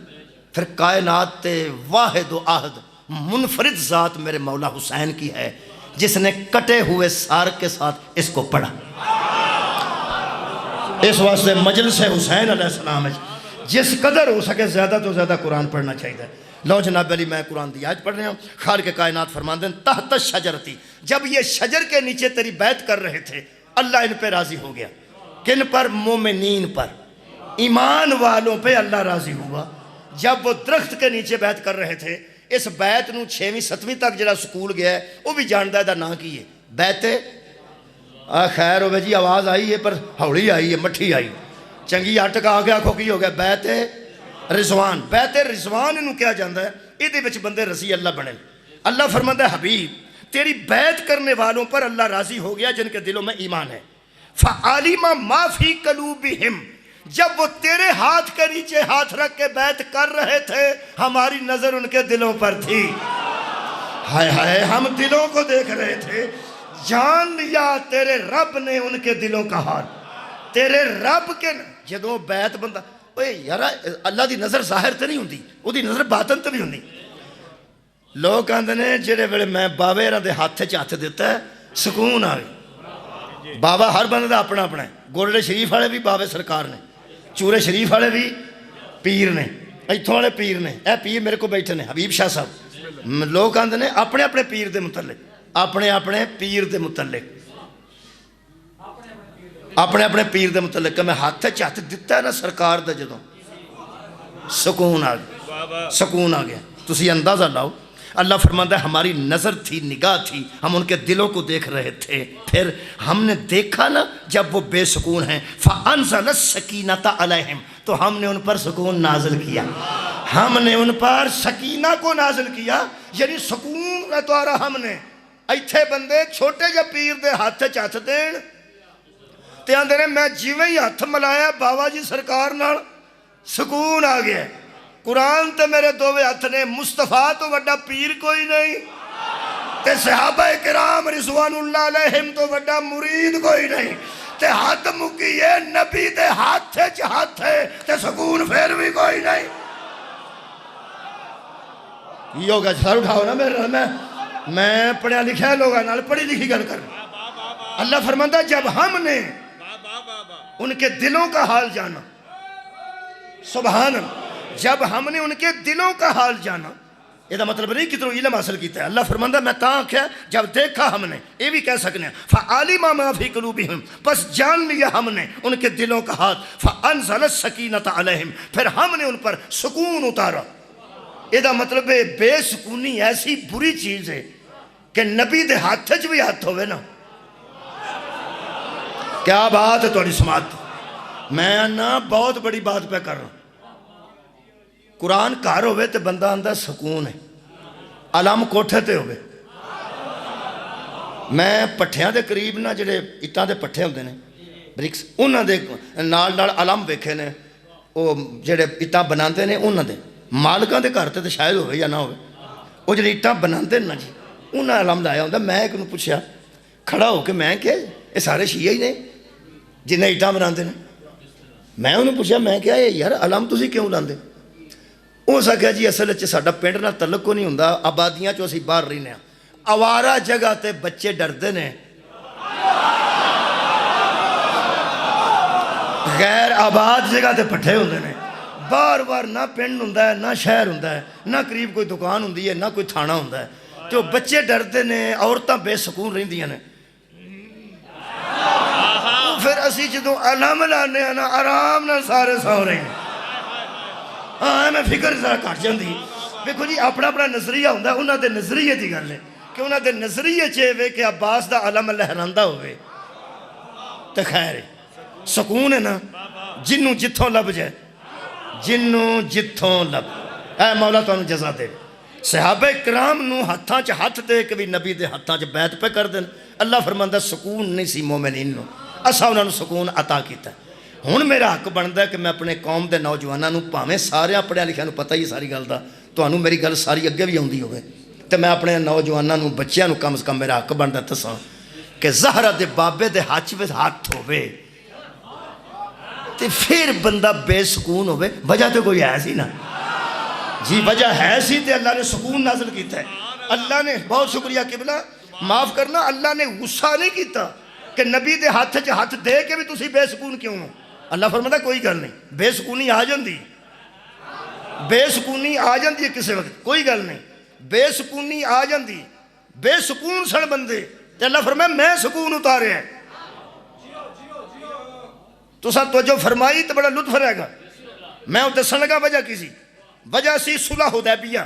پھر کائنات تے واحد و آہد منفرد ذات میرے مولا حسین کی ہے جس نے کٹے ہوئے سار کے ساتھ اس کو پڑھا. اس واسطے مجلس حسین علیہ السلام ہے جس قدر ہو سکے زیادہ تو زیادہ قرآن پڑھنا چاہیے. لو جناب علی میں قرآن دی آیت پڑھ رہا ہوں. خالق کائنات فرماندے ہیں تحت الشجرۃ، جب یہ شجر کے نیچے تیری بیعت کر رہے تھے اللہ ان پہ راضی ہو گیا. کن پر؟ مومنین پر، ایمان والوں پہ اللہ راضی ہوا. جب وہ درخت کے نیچے بیعت کر رہے تھے، اس بیعت نو 6ویں 7ویں تک جڑا سکول گیا ہے وہ بھی جاندا ہے دا نا کی ہے بیعت. خیر ہوئے جی، آواز آئی ہے پر ہولی آئی ہے، مٹھی آئی. چنگی اٹک آ گیا، کھوکی ہو گیا. بیعت رضوان، بیعت رضوان انہوں کیا جاندہ ہے، یہ وچ بندے رضی اللہ بنے. اللہ فرماتا ہے حبیب تیری بیعت کرنے والوں پر اللہ راضی ہو گیا جن کے دلوں میں ایمان ہے. فَعَلِمَ مَا فِي قَلُوبِهِمْ، جب وہ تیرے ہاتھ کے نیچے ہاتھ رکھ کے بیعت کر رہے تھے ہماری نظر ان کے دلوں پر تھی. ہائے ہائے، ہم دلوں کو دیکھ رہے تھے. جان لیا تیرے رب نے ان کے دلوں کا حال. تیرے رب کے جدوں بیعت بندہ اوے یار اللہ دی نظر ظاہر تے نہیں ہوندی، وہ دی نظر باطن تے بھی ہوندی۔ لوگ کہندے نے جڑے ویلے میں بابے ہراں دے ہاتھ چ ہاتھ دیتا ہے سکون آ گئی۔ بابا ہر بندے دا اپنا اپنا ہے، گولڑے شریف والے بھی بابے سرکار نے، چورے شریف والے بھی پیر نے، ایتھوں والے پیر نے، اے پیر میرے کو بیٹھے نے حبیب شاہ صاحب۔ لوگ کہندے نے اپنے اپنے پیر دے متعلق، اپنے اپنے پیر دے متعلق، اپنے اپنے پیر دے متعلق کہ میں ہاتھ چ ہاتھ دتا ہے نا سرکار دا جدوں سکون آ گیا، سکون آ گیا۔ تسی اندازہ لاؤ، اللہ فرماتا ہے ہماری نظر تھی، نگاہ تھی، ہم ان کے دلوں کو دیکھ رہے تھے، پھر ہم نے دیکھا نا جب وہ بے سکون ہیں، فَأَنزَلَ السَّكِينَةَ عَلَيْهِمْ، تو ہم نے ان پر سکون نازل کیا، ہم نے ان پر سکینہ کو نازل کیا، یعنی سکون اتوارا ہم نے۔ ایتھے بندے چھوٹے جا پیر دے ہاتھ چاتھ دین تے آندے نے میں جیویں ہی ہاتھ ملایا بابا جی سرکار نال سکون آ گیا۔ قرآن تے میرے دووے ہاتھ نے، مصطفیٰ تو وڈا پیر کوئی نہیں، تے صحابہ کرام رضوان اللہ علیہم تو وڈا مرید کوئی نہیں، تے ہاتھ مکیے نبی دے ہاتھ چ ہاتھ ہے تے سکون پھر بھی کوئی نہیں۔ یہ ہوگا سر اٹھاؤ نا میرے، میں پڑھیا لکھا ہے لوگاں نال پڑھی لکھی گل کر۔ اللہ فرماتا جب ہم نے ان کے دلوں کا حال جانا، سبحان اللہ، جب ہم نے ان کے دلوں کا حال جانا، یہ مطلب نہیں کتنوں علم حاصل کیتا ہے۔ اللہ فرماتا میں تاں کیا جب دیکھا ہم نے، یہ بھی کہہ سکنے ہیں فَعَلِمَ مَا فِي قُلُوبِهِمْ، بس جان لیا ہم نے ان کے دلوں کا حال، فَأَنزَلَ السَّكِينَةَ عَلَيْهِمْ، پھر ہم نے ان پر سکون اتارا۔ یہ مطلب ہے بے سکونی ایسی بری چیز ہے کہ نبی دے ہاتھ چ بھی ہاتھ ہوئے نا، کیا بات ہے تھوڑی سماعت۔ میں نا بہت بڑی بات پہ کر رہا ہوں، قرآن کار ہوئے تے بندہ اندر سکون ہے، علم کوٹھے تے ہوئے۔ میں پٹھیاں دے قریب نا جڑے اٹاں دے پٹھے ہوندے نے برکس، انہاں دے نال علم ویکھے نے، وہ جڑے اٹاں بناندے نے انہاں دے مالکاں دے گھر تے شاید ہوئے یا نہ ہوئے، وہ جڑے اٹاں بناندے نا جی انہاں علم لایا ہوندا۔ میں ایک نوں پوچھیا کھڑا ہو کے، میں کہ یہ سارے شیعہ ہی نے جنہیں اٹاں بناندے نے؟ میں انہوں پوچھا میں کہا یار علم تسی کیوں لاندے؟ وہ سکھا جی اصل چ ساڈا پنڈ نال تعلق کو نہیں ہوندا، آبادیاں چوں اسی باہر رہنے ہیں، آوارہ جگہ تے بچے ڈردے نے، غیر آباد جگہ تے پٹھے ہوندے نے، بار بار نہ پنڈ ہوندا ہے نہ شہر ہوندا ہے، نہ قریب کوئی دکان ہوندی ہے نہ کوئی تھانہ ہوندا ہے، جو بچے ڈردے نے، عورتاں بے سکون رہندیاں نے۔ پھر اسی جدوں علم لانے ہیں نا آرام نال سارے سو رہے ہیں۔ ہاں میں فکر ذرا کٹ جاندی۔ دیکھو جی اپنا اپنا نظریہ ہوندا ہے، انہاں دے نظریے دی گل ہے کہ انہاں دے نظریے چ ہوے کہ عباس دا علم لہراندا ہوئے تے خیر ہے، سکون ہے نا۔ جنوں جتھوں لب جائے، جنوں جتھوں لب، اے مولا تانوں جزا دے۔ صحابہ کرام نو ہتھاں چ ہاتھ دے کے بھی نبی دے ہتھاں چ بیعت پہ کر دین۔ اللہ فرماندا سکون نہیں سی مومنین نو، اساں انہاں نو سکون عطا کیتا ہے۔ ہن میرا حق بندا ہے کہ میں اپنے قوم دے نوجواناں نو، بھاویں سارے پڑھیا لکھیا نو پتہ ہی ساری گل دا، تانوں میری گل ساری اگے بھی آوندی ہوے، تے میں اپنے نوجواناں نو، بچیاں نو کم از کم میرا حق بندا دساں کہ زہرا دے بابے دے ہاتھ وچ ہاتھ ہوے تے پھر بندہ بے سکون ہوے، وجہ تے کوئی ہے سی نا جی، وجہ ہے سی تے اللہ نے سکون نازل کیتا ہے۔ اللہ نے، بہت شکریہ قبلہ، معاف کرنا، اللہ نے غصہ نہیں کیتا کہ نبی دے ہاتھ چ ہاتھ دے کے بھی تسی بے سکون کیوں ہو۔ اللہ فرماتا کوئی گل نہیں، بے سکونی آ جاندی، بے سکونی آ جاندی ہے کسی وقت، کوئی گل نہیں، بے سکونی آ جاندی، بے سکون سن بندے تے اللہ فرمایا میں سکون اتارے ہیں۔ تو ساتھ توجہ فرمائی تو بڑا لطف رہے گا۔ میں وہ دسن لگا وجہ کی سی، وجہ سی صلح حدیبیہ۔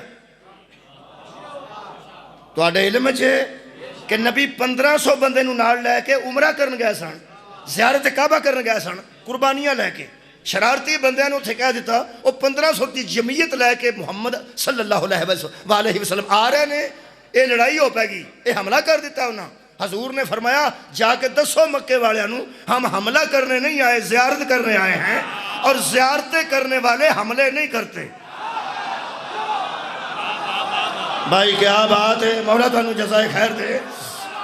تو آڈے علم ہے کہ نبی 1500 بندے نو نال لے کے عمرہ کرن گئے سن، زیارت کعبہ کرن گئے سن، قربانیاں لے کے۔ شرارتی بندیاں نے اتھے کہہ دیتا وہ 1500 دی جمعیت لے کے محمد صلی اللہ علیہ وسلم آ رہے نے، یہ لڑائی ہو پائے گی، یہ حملہ کر دیتا انہاں۔ حضور نے فرمایا جا کے دسو مکے والے انہوں ہم حملہ کرنے نہیں آئے، زیارت کرنے آئے ہیں، اور زیارتیں کرنے والے حملے نہیں کرتے۔ بھائی کیا بات ہے، مولا تانوں جزائے خیر دے۔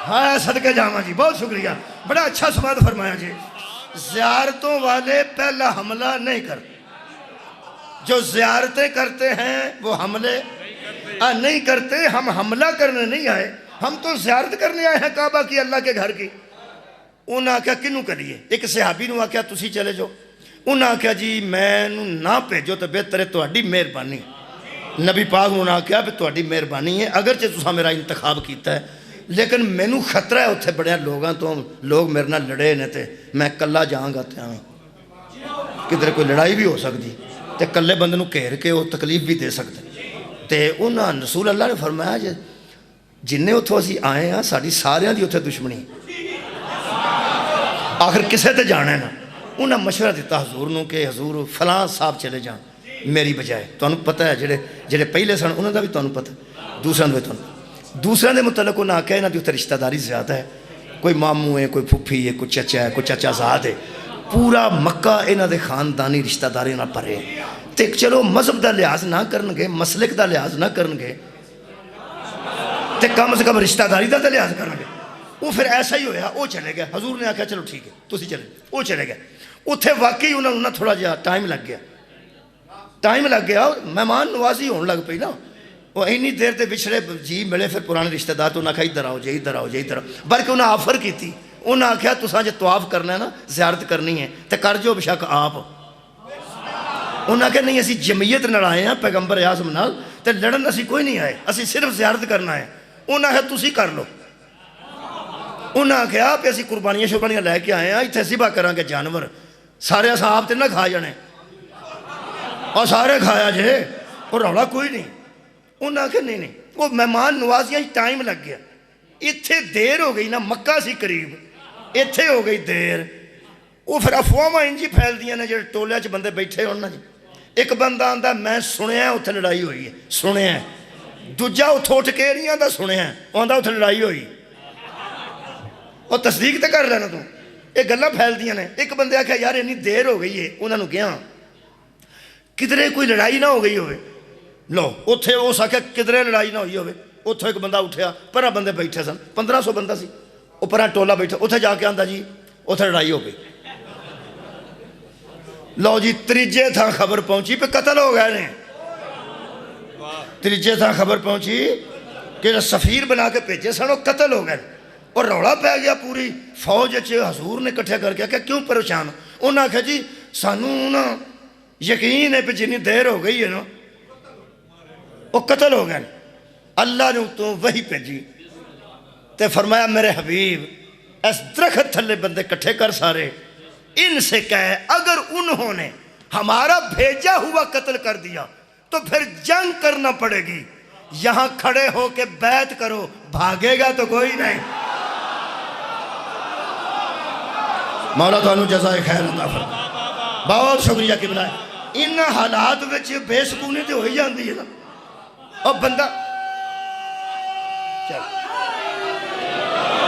ہاں صدقے جاواں جی، بہت شکریہ، بڑا اچھا سوال فرمایا جی۔ زیارتوں والے پہلا حملہ نہیں کرتے، جو زیارتیں کرتے ہیں وہ حملے نہیں کرتے. ہم حملہ کرنے نہیں آئے, ہم تو زیارت کرنے آئے ہیں کعبہ کی, اللہ کے گھر کی. انہوں نے آکھیا کنوں کریے؟ ایک صحابی نے آکھیا تسی چلے جاؤ. انہوں نے آکھیا جی میں نہ بھیجو تو بہتر ہے, تہاڈی مہربانی. نبی پاک نے آکھیا بھی تہاڈی مہربانی ہے, اگرچہ تساں میرا انتخاب کیتا ہے لیکن مینوں خطرہ ہے اتنے بڑے لوگاں تو, لوگ میرے نال لڑے نے تے میں کلا جاؤں گا تے کدھر کوئی لڑائی بھی ہو سکتی تے کلے بندے نوں گھیر کے وہ تکلیف بھی دے سکتے. تے انہاں رسول اللہ نے فرمایا جی جنہیں اتھوں اسی آئے ہیں ساری ساریاں دی اتھے دشمنی, آخر کسے تے جانا ہے نا. انہاں مشورہ دیتا حضور نوں کہ حضور فلاں صاحب چلے جان میری بجائے. تانوں پتہ ہے جڑے پہلے سن انہاں دا بھی تانوں پتہ, دوسرے دا بھی تانوں. دوسرے دے متعلق انہاں آکھیا انہاں دی اتھے رشتہ داری زیادہ ہے, کوئی ماموں ہے, کوئی پھپھی ہے, کوئی چچا ہے, کوئی چچا زاد ہے. پورا مکہ انہاں دے خاندانی رشتہ داری نال بھرے. تے چلو مذہب دا لحاظ نہ کرنگے, مسلک دا لحاظ نہ کرنگے, تے کم از کم رشتہ داری دا لحاظ کرنگے. وہ پھر ایسا ہی ہویا, وہ چلے گیا. حضور نے آکھیا چلو ٹھیک ہے تسی چلے. وہ چلے گئے. اتھے واقعی انہوں نے تھوڑا جہا ٹائم لگ گیا, مہمان نوازی ہون لگ پئی نا. وہ اینی دیر تے بچھڑے جی ملے پھر پرانے رشتہ دار تو انہاں کہا ادھر آؤ جی, ادھر آؤ جی, ادھر آؤ. بلکہ انہاں آفر کی تھی, انہاں آکھیا تساں جے طواف کرنا ہے نا, زیارت کرنی ہے تے کر جو بشک آپ. انہاں کہا نہیں اسی جمعیت نال آئے ہیں پیغمبر اعظم نال, تے لڑن اسی کوئی نہیں آئے, اسی صرف زیارت کرنا ہے. انہاں کہا تسی کر لو. انہاں کہا کہ اسی قربانیاں شربانیاں لے کے آئے ہیں, اتھے ذبح کراں گے جانور, سارے اساں آپ تے نہ کھا جانے, اور سارے کھایا جے, اور رولا کوئی نہیں. انہاں کہا نہیں وہ مہمان نوازیاں ٹائم لگ گیا. اتھے دیر ہو گئی نا, مکہ سی قریب, اتھے ہو گئی دیر. وہ پھر افواہاں انجی پھیل دیاں نے جڑے ٹولے چ بندے بیٹھے ہون نا جی. ایک بندہ آندا میں سنیا اتھے لڑائی ہوئی ہے, سنیا. دوجا اتھوں اٹھ کے نہیں آندا سنیا, آندا اتھے لڑائی ہوئی. اور تصدیق تے کر لینا تو, یہ گلاں پھیل دیاں نے. ایک بندے آکھیا یار اتنی دیر ہو گئی ہے, انہاں نوں گیا کدھرے کوئی لڑائی نہ ہو گئی ہوئے. لو اتھے ہو سکے کدھرے لڑائی نہ ہوئی ہوئے. اتھوں ایک بندہ اٹھیا, پرا بندے بیٹھے سن, 1500 بندہ سی, وہ پرا ٹولا بیٹھا, اتھے جا کے آندا جی اتھے لڑائی ہو گئی. لو جی تریجے تھا خبر پہنچی پہ قتل ہو گئے نے. تریجے تھا خبر پہنچی کہ سفیر بنا کے بھیجے سن وہ قتل ہو گئے. اور روڑا پہ گیا پوری فوج حضور نے کٹھے کر کے کہ کیوں پریشان. انہوں نے کہا جی سانوں نا یقین ہے پہ جنی دیر ہو گئی ہے نا وہ قتل ہو گئے. اللہ نے تو وہی بھیجی تے فرمایا میرے حبیب اس درخت تھلے بندے کٹھے کر سارے, ان سے کہے اگر انہوں نے ہمارا بھیجا ہوا قتل کر دیا تو پھر جنگ کرنا پڑے گی, یہاں کھڑے ہو کے بیعت کرو, بھاگے گا تو کوئی نہیں. مولا تو انہوں جزائے خیر عطا فرمائے. بہت شکریہ قبلہ. ان حالات وچ بے سکونی تے ہوئی جاندی ہے نا. اور بندہ چل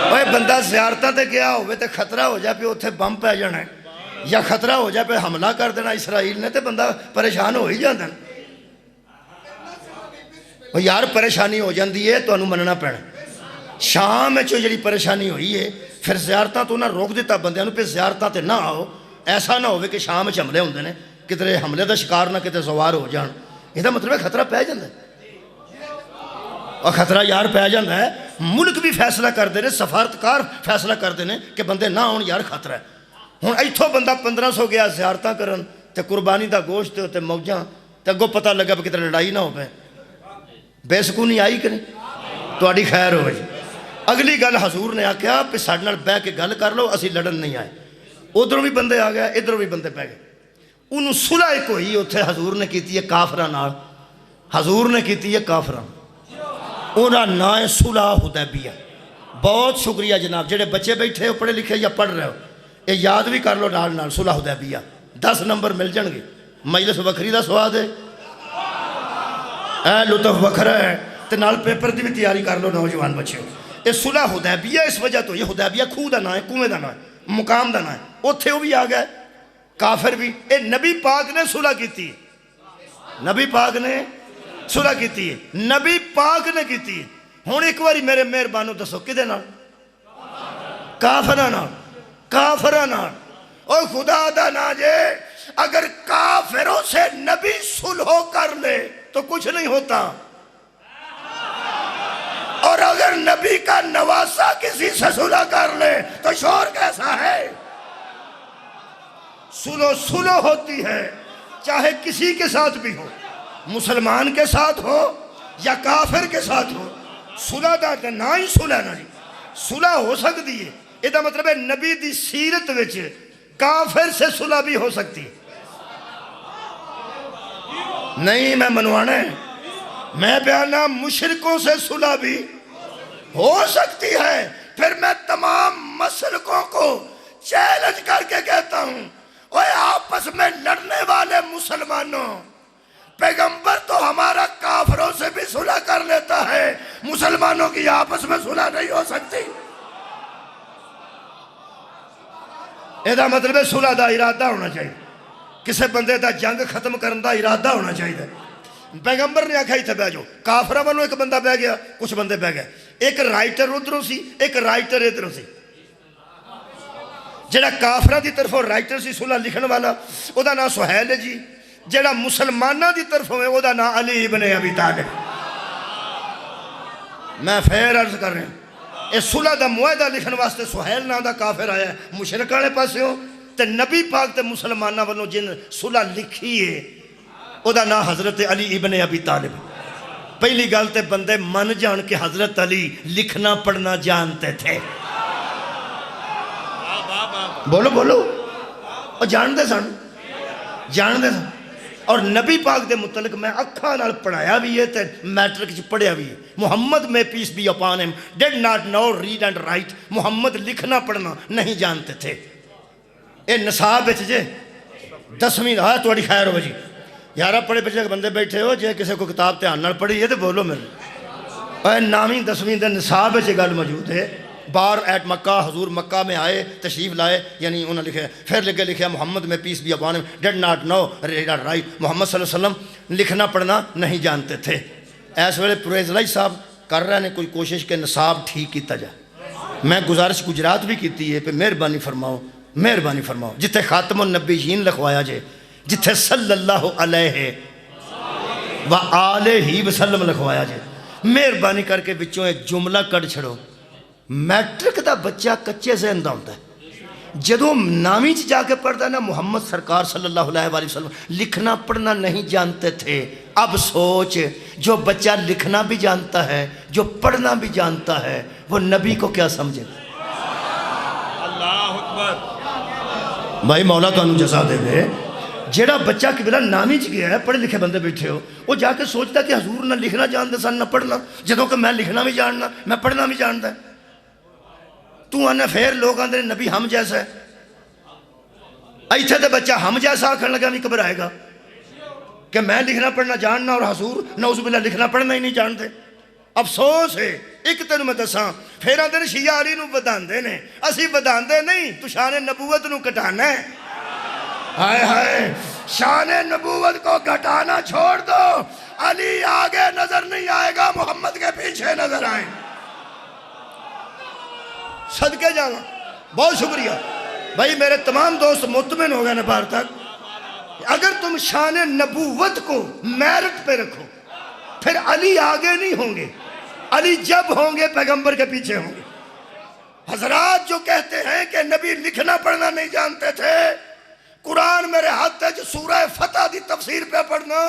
اوے بندہ زیارتاں تے گیا ہوئے تے خطرہ ہو جائے پہ اتھے بم پہ جانا ہے, یا خطرہ ہو جائے پہ حملہ کر دینا اسرائیل نے, تے بندہ پریشان ہو ہی جاندہ. اور یار پریشانی ہو جاندی ہے تو انہوں مننا پینا. شام میں جو جڑی پریشانی ہوئی ہے پھر زیارتاں تو نہ روک دیتا بندے انہوں پہ زیارتاں تے نہ آؤ. ایسا نہ ہوئے کہ شام میں حملے ہوندے نے, کتنے حملے دا شکار نہ کتے سوار ہو جان. یہ دا مطلب ہے خطرہ پہ جاندہ ہے, اور خطرہ یار پہ جاندہ ہے. ملک بھی فیصلہ کر دے رہے, سفارتکار فیصلہ کر دے نے کہ بندے نہ ہون یار خطرہ ہے. ہون ایتھوں بندہ 1500 گیا زیارتاں کرن تے قربانی دا گوشت تے موجاں تے اگوں پتہ لگا کہ کتنے لڑائی نہ ہو پہ. بے سکونی آئی کہ نہیں؟ تو آڑی خیر ہو جی. اگلی گل حضور نے آکھیا پہ ساڑھ نال بے کے گل کر لو, اسی لڑن نہیں آئے. ادھروں بھی بندے آ گئے, ادھروں بھی بندے پہ گئے. انہوں صلح ایک ہوئی اتھے حضور نے کیتی ہے کافران نال. حضور نے کیتی ہے کافران, انہاں نائے صلح حدیبیہ. بہت شکریہ جناب, جڑے بچے بیٹھے ہو پڑھے لکھے یا پڑھ رہے ہو, یہ یاد بھی کر لو نال نال صلح حدیبیہ. 10 نمبر مل جن گے. مجلس وکری دا سواد ہے, اے لطف وکھرا ہے, تے نال پیپر دی بھی تیاری کر لو نوجوان بچے ہو. یہ صلح حدیبیہ اس وجہ تو, یہ حدیبیہ کھو دا نہ ہے, کنویں دا نہ ہے, مقام دا نہ ہے. اتھے وہ بھی آ گئے کافر بھی. اے نبی پاک نے صلح کیتی ہے, نبی پاک نے صلح کیتی ہے, نبی پاک نے کیتی ہے. ہون ایک واری میرے مہربانو دسو کدے نال؟ کافرہ نال, کافرہ نال. اور خدا دا نا جے اگر کافروں سے نبی صلح کر لے تو کچھ نہیں ہوتا، اور اگر نبی کا نواسا کسی سے صلح کر لے تو شور کیسا ہے؟ صلح ہوتی ہے چاہے کسی کے ساتھ بھی ہو، مسلمان کے ساتھ ہو یا کافر کے ساتھ ہو، صلح دا نہ ہی صلح نہ صلح ہو سکتی ہے۔ یہ دا مطلب ہے نبی دی سیرت وچ کافر سے صلح بھی ہو سکتی ہے۔ نہیں میں منوانا ہے، میں بیانہ مشرکوں سے صلح بھی ہو سکتی ہے۔ پھر میں تمام مسلکوں کو چیلنج کر کے کہتا ہوں، اوے آپس میں لڑنے والے مسلمانوں، پیغمبر تو ہمارا کافروں سے بھی صلح کر لیتا ہے، مسلمانوں کی آپس میں صلح نہیں ہو سکتی۔ یہ مطلب ہے صلح دا ارادہ ہونا چاہیے، کسے بندے دا جنگ ختم کرن دا ارادہ ہونا چاہیے۔ پیغمبر نے آکھا ہی بہ جو، کافرہ والوں ایک بندہ بہ گیا، کچھ بندے بہ گئے، ایک رائٹر ادھروں سی ایک رائٹر ادھروں سی۔ جڑا کافرہ دی طرفوں رائٹر سی صلح لکھن والا، او دا نام سہیل ہے جی، جڑا مسلمانہ دی طرفوں ہے او دا نام علی ابن ابی طالب۔ میں پھر عرض کر رہا ہوں، اے صلح دا معاہدہ لکھن واسطے سہیل نام دا کافر آیا ہے مشرک والے پاسے ہو، تے نبی پاک تے مسلمانہ والوں جن صلح لکھی ہے او دا نام حضرت علی ابن ابی طالب۔ پہلی گل تے بندے من جان کے حضرت علی لکھنا پڑھنا جانتے تھے، بولو بولو، اور جانتے سن، جانتے سن۔ اور نبی پاک دے متعلق میں اکھاں نال پڑھایا بھی ہے تے میٹرک چ پڑھیا بھی ہے۔ محمد میں peace be upon him did not know read and write, Muhammad لکھنا پڑھنا نہیں جانتے تھے۔ اے نصاب وچ جے 10ویں ہاں تھوڑی خیر ہو جی، 11 پڑھے بچے کے بندے بیٹھے ہو، جے کسے کو کتاب دھیان نال پڑھی ہے تے بولو میرے۔ اے 9ویں 10ویں دے نصاب وچ گل موجود ہے۔ بار ایٹ مکہ، حضور مکہ میں آئے، تشریف لائے، یعنی انہوں نے لکھے، پھر لکھے لکھیا محمد میں peace be upon him did not know read and write, Muhammad صلی اللہ علیہ وسلم لکھنا پڑھنا نہیں جانتے تھے۔ اس ویلے پرویز لائی صاحب کر رہے ہیں کوئی کوشش کہ نصاب ٹھیک کیتا جائے۔ میں گزارش گجرات بھی کیتی ہے پہ مہربانی فرماؤ، مہربانی فرماؤ، جتھے خاتم النبیین لکھوایا جائے، جتھے صلی اللہ علیہ وآلہ وسلم لکھوایا جائے، مہربانی کر کے بچوں ایک جملہ کٹ چھڑو۔ میٹرک دا بچہ کچے سے اندہ ہوتا ہے، جدوں 9ویں جا کے پڑھتا ہے نا، محمد سرکار صلی اللہ علیہ وآلہ وسلم لکھنا پڑھنا نہیں جانتے تھے۔ اب سوچ، جو بچہ لکھنا بھی جانتا ہے، جو پڑھنا بھی جانتا ہے، وہ نبی کو کیا سمجھے؟ اللہ اکبر۔ بھائی مولا تو انہوں جزا دے گئے، جیڑا بچہ کی بلا 9ویں گیا ہے، پڑھے لکھے بندے بیٹھے ہو، وہ جا کے سوچتا کہ حضور نہ لکھنا جانتے سن نہ پڑھنا، جدوں کہ میں لکھنا بھی جاننا، میں پڑھنا بھی جانتا ہے۔ تو آنے پھر لوگ آندھے نبی ہم جیسا ہے، ایتھے تے بچہ ہم جیسا آکھن لگا بھی قبر آئے گا کہ میں لکھنا پڑھنا جاننا اور حضور نعوذ باللہ لکھنا پڑھنا ہی نہیں جانتے۔ افسوس ہے، ایک تینوں میں دساں، پھر آندھے شیعہ علی نو بداندے نے، اسی بداندے نہیں، تو شان نبوت نو کٹانا ہے۔ ہائے ہائے، شان نبوت کو گھٹانا چھوڑ دو، علی آگے نظر نہیں آئے گا، محمد کے پیچھے نظر آئے۔ صدقے جانا، بہت شکریہ بھائی، میرے تمام دوست مطمئن ہو گئے نا باہر تک۔ اگر تم شان نبوت کو میرٹ پہ رکھو، پھر علی آگے نہیں ہوں گے، علی جب ہوں گے پیغمبر کے پیچھے ہوں گے۔ حضرات جو کہتے ہیں کہ نبی لکھنا پڑھنا نہیں جانتے تھے، قرآن میرے ہاتھ ہے جو سورہ فتح دی تفسیر پہ پڑھنا،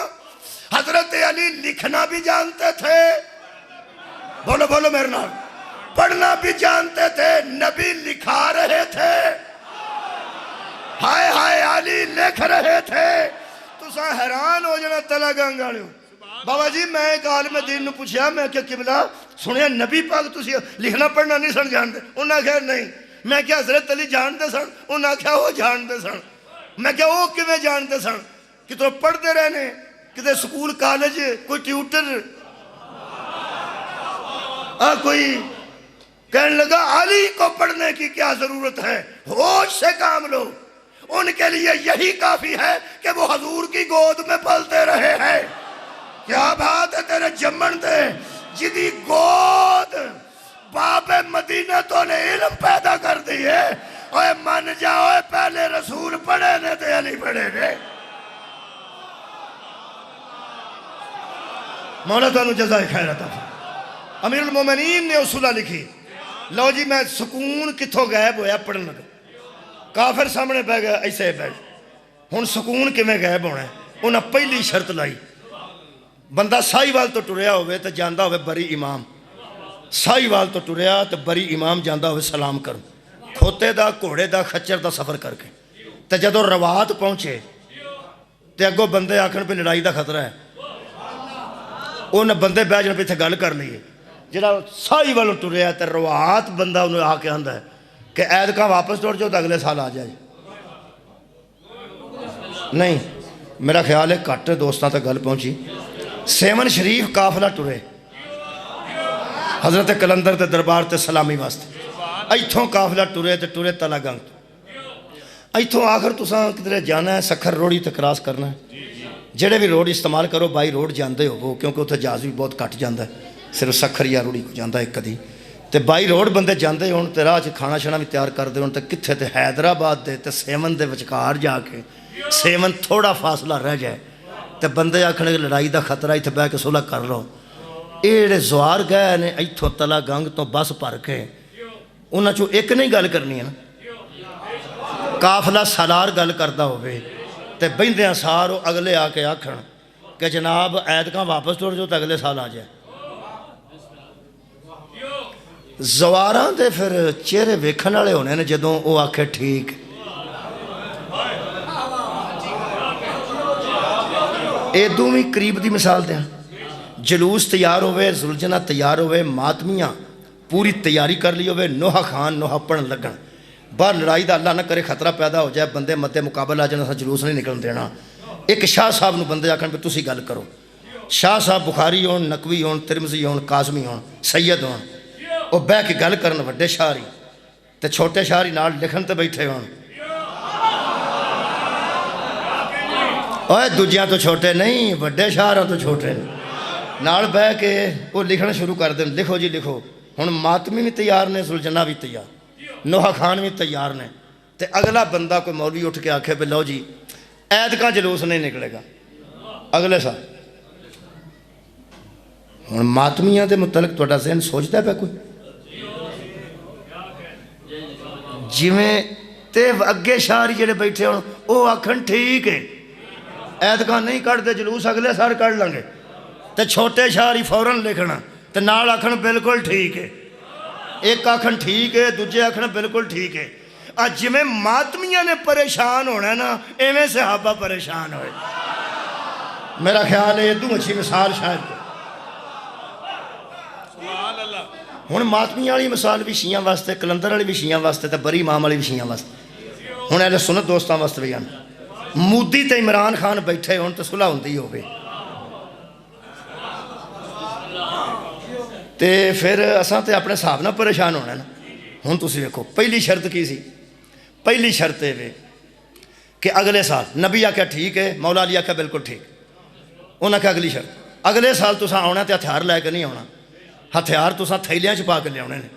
حضرت علی لکھنا بھی جانتے تھے، بولو بولو میرے نام، پڑھنا بھی جانتے تھے، نبی لکھا رہے تھے۔ ہائے ہائے، علی لکھ رہے تھے۔ تو ساں حیران ہو جانا تلا گنگالیوں۔ بابا جی میں ایک عالم دین نے پوچھا، میں کیا قبلہ سنیا نبی پاک تسی لکھنا پڑھنا نہیں سن جانتے؟ انہاں کہا نہیں۔ میں کیا حضرت علی جانتے سن؟ انہاں کہا وہ جانتے سن۔ میں کیا وہ کیویں جانتے سن؟ کہ تو پڑھتے رہنے، کتے سکول کالج کوئی ٹیوٹر کوئی کہنے لگا علی کو پڑھنے کی کیا ضرورت ہے، ہوش سے کام لو۔ ان کے لیے یہی کافی ہے کہ وہ حضور کی گود میں پلتے رہے ہیں۔ کیا بات ہے تیرے جمن دے، جدی گود باب مدینہ تو نے علم پیدا کر دی ہے، اوے من جاؤ پہلے رسول پڑھے نے تے علی پڑھے نے مولا تعالیٰ جزائے خیر عطا فرمائے امیر المومنین نے اصولہ لکھی لو جی میں سکون کتھوں غائب ہویا پڑھن لگا کافر سامنے بہ گیا ایسے بیٹھ ہن سکون کیویں غائب ہونا ہے انہاں پہلی شرط لائی بندہ سائی وال تو ٹریا ہوئے تو جاندہ ہوئے بری امام سائی وال تو ٹریا تو بری امام جاندہ ہوئے سلام کروں کھوتے دا گھوڑے دا خچر دا سفر کر کے تو جدو روات پہنچے تو اگو بندے آکھن پہ لڑائی دا خطرہ ہے انہیں بندے بہ جن پہ تھے گل کر لیے جڑا سائی والوں ٹریا تو روات بندہ انہیں آ کے آندہ ہے کہ عید کا واپس توڑ جو تو اگلے سال آ جائے نہیں میرا خیال ہے کٹ دوستاں تک گل پہنچی سیون شریف قافلہ ٹرے حضرت کلندر تے دربار تے سلامی واسطے ایتھوں قافلہ ٹرے تے ٹرے تلا گنگ ایتھوں آخر تساں کدھرے جانا ہے سکھر روڑی تے کراس کرنا ہے جڑے بھی روڈ استعمال کرو بائی روڈ جاندے ہو وہ کیونکہ اتھے جہاز بھی بہت کٹ جاندہ ہے صرف سکھر یا روڑی کو جاندہ ہے ایک کدی تے بائی روڈ بندے جاندے ہون تے راہ کھانا شانا بھی تیار کر دے ہون تے کتھے تے حیدرآباد دے تے سیون دے وچکار جا کے سیون تھوڑا فاصلہ رہ جائے تے بندے آکھنے لڑائی دا خطرہ ایتھے بہ کے صلح کر لو ایڑے زوار گئے نے ایتھوں تلا گنگ تو بس بھر کے انہاں چوں ایک نہیں گل کرنی ہے نا قافلہ سالار گل کردہ ہوئے تے بندیاں سارو اگلے آ کے آکھن کہ جناب عید کا واپس توڑ جو تو اگلے سال آ جائے زواراں دے پھر چہرے ویکھن والے ہونے نے جدوں وہ آکھے ٹھیک ایدوں بھی قریب دی مثال دیں جلوس تیار ہوئے زلجنہ تیار ہوئے ماتمیاں پوری تیاری کر لی ہوئے نوحہ خان نوحہ پڑھن لگن باہر لڑائی دا اللہ نہ کرے خطرہ پیدا ہو جائے بندے مدے مقابل آ جانا سا جلوس نہیں نکل دینا ایک شاہ صاحب نو بندے آکھن پہ تسی گل کرو شاہ صاحب بخاری ہون نقوی ہون ترمزی ہون قاسمی ہون سید ہون وہ بہ کے گل کرن وڈے شاعری تے چھوٹے شاعری نال لکھن تے بیٹھے ہون اوہ دوجیاں تو چھوٹے نہیں وڈے شاعرہ تو چھوٹے نال بہ کے وہ لکھنا شروع کر دیں لکھو جی لکھو ہن ماتمی بھی تیار نے زلجنہ بھی تیار نوحہ خان بھی تیار نے تے اگلا بندہ کوئی مولوی اٹھ کے آکھے بے لو جی عید کا جلوس نہیں نکلے گا اگلے سال ہن ماتمیاں دے متعلق توڑا ذہن سوچتا ہے پہ کوئی جویں تے اگے شاعری جڑے بیٹھے ہوں او آکھن ٹھیک ہے عید کا نہیں کٹ دے جلوس اگلے سال کٹ لیں تے چھوٹے شاعری فوراً لکھنا تے نال آکھن بالکل ٹھیک ہے ایک آکھن ٹھیک ہے دوجے آکھن بالکل ٹھیک ہے آج جویں ماتمیاں نے پریشان ہونا ہے نا ایویں صحابہ پریشان ہوئے میرا خیال ہے یہ دوں اچھی مثال شاید ہن ماتمیاں والی مثال بھی شیعہ واسطے کلندر والی بھی شیعہ واسطے تے بری امام والی بھی شیعہ واسطے ہن اہل سنت دوستاں واسطے بھی آنا مودی تے عمران خان بیٹھے ہون تے صلح ہوندی ہوگی تے پھر اساں تے اپنے صاحب نہ پریشان ہونا ہے نا ہن تسی دیکھو پہلی شرط کی سی پہلی شرط ہے کہ اگلے سال نبی آکھیا ٹھیک ہے مولا علی آکھیا بالکل ٹھیک انہاں کہا اگلی شرط اگلے سال تساں آنا تے ہتھیار لے کے نہیں آنا ہتھیار تساں تھیلیاں چ پا کے لے آنے نے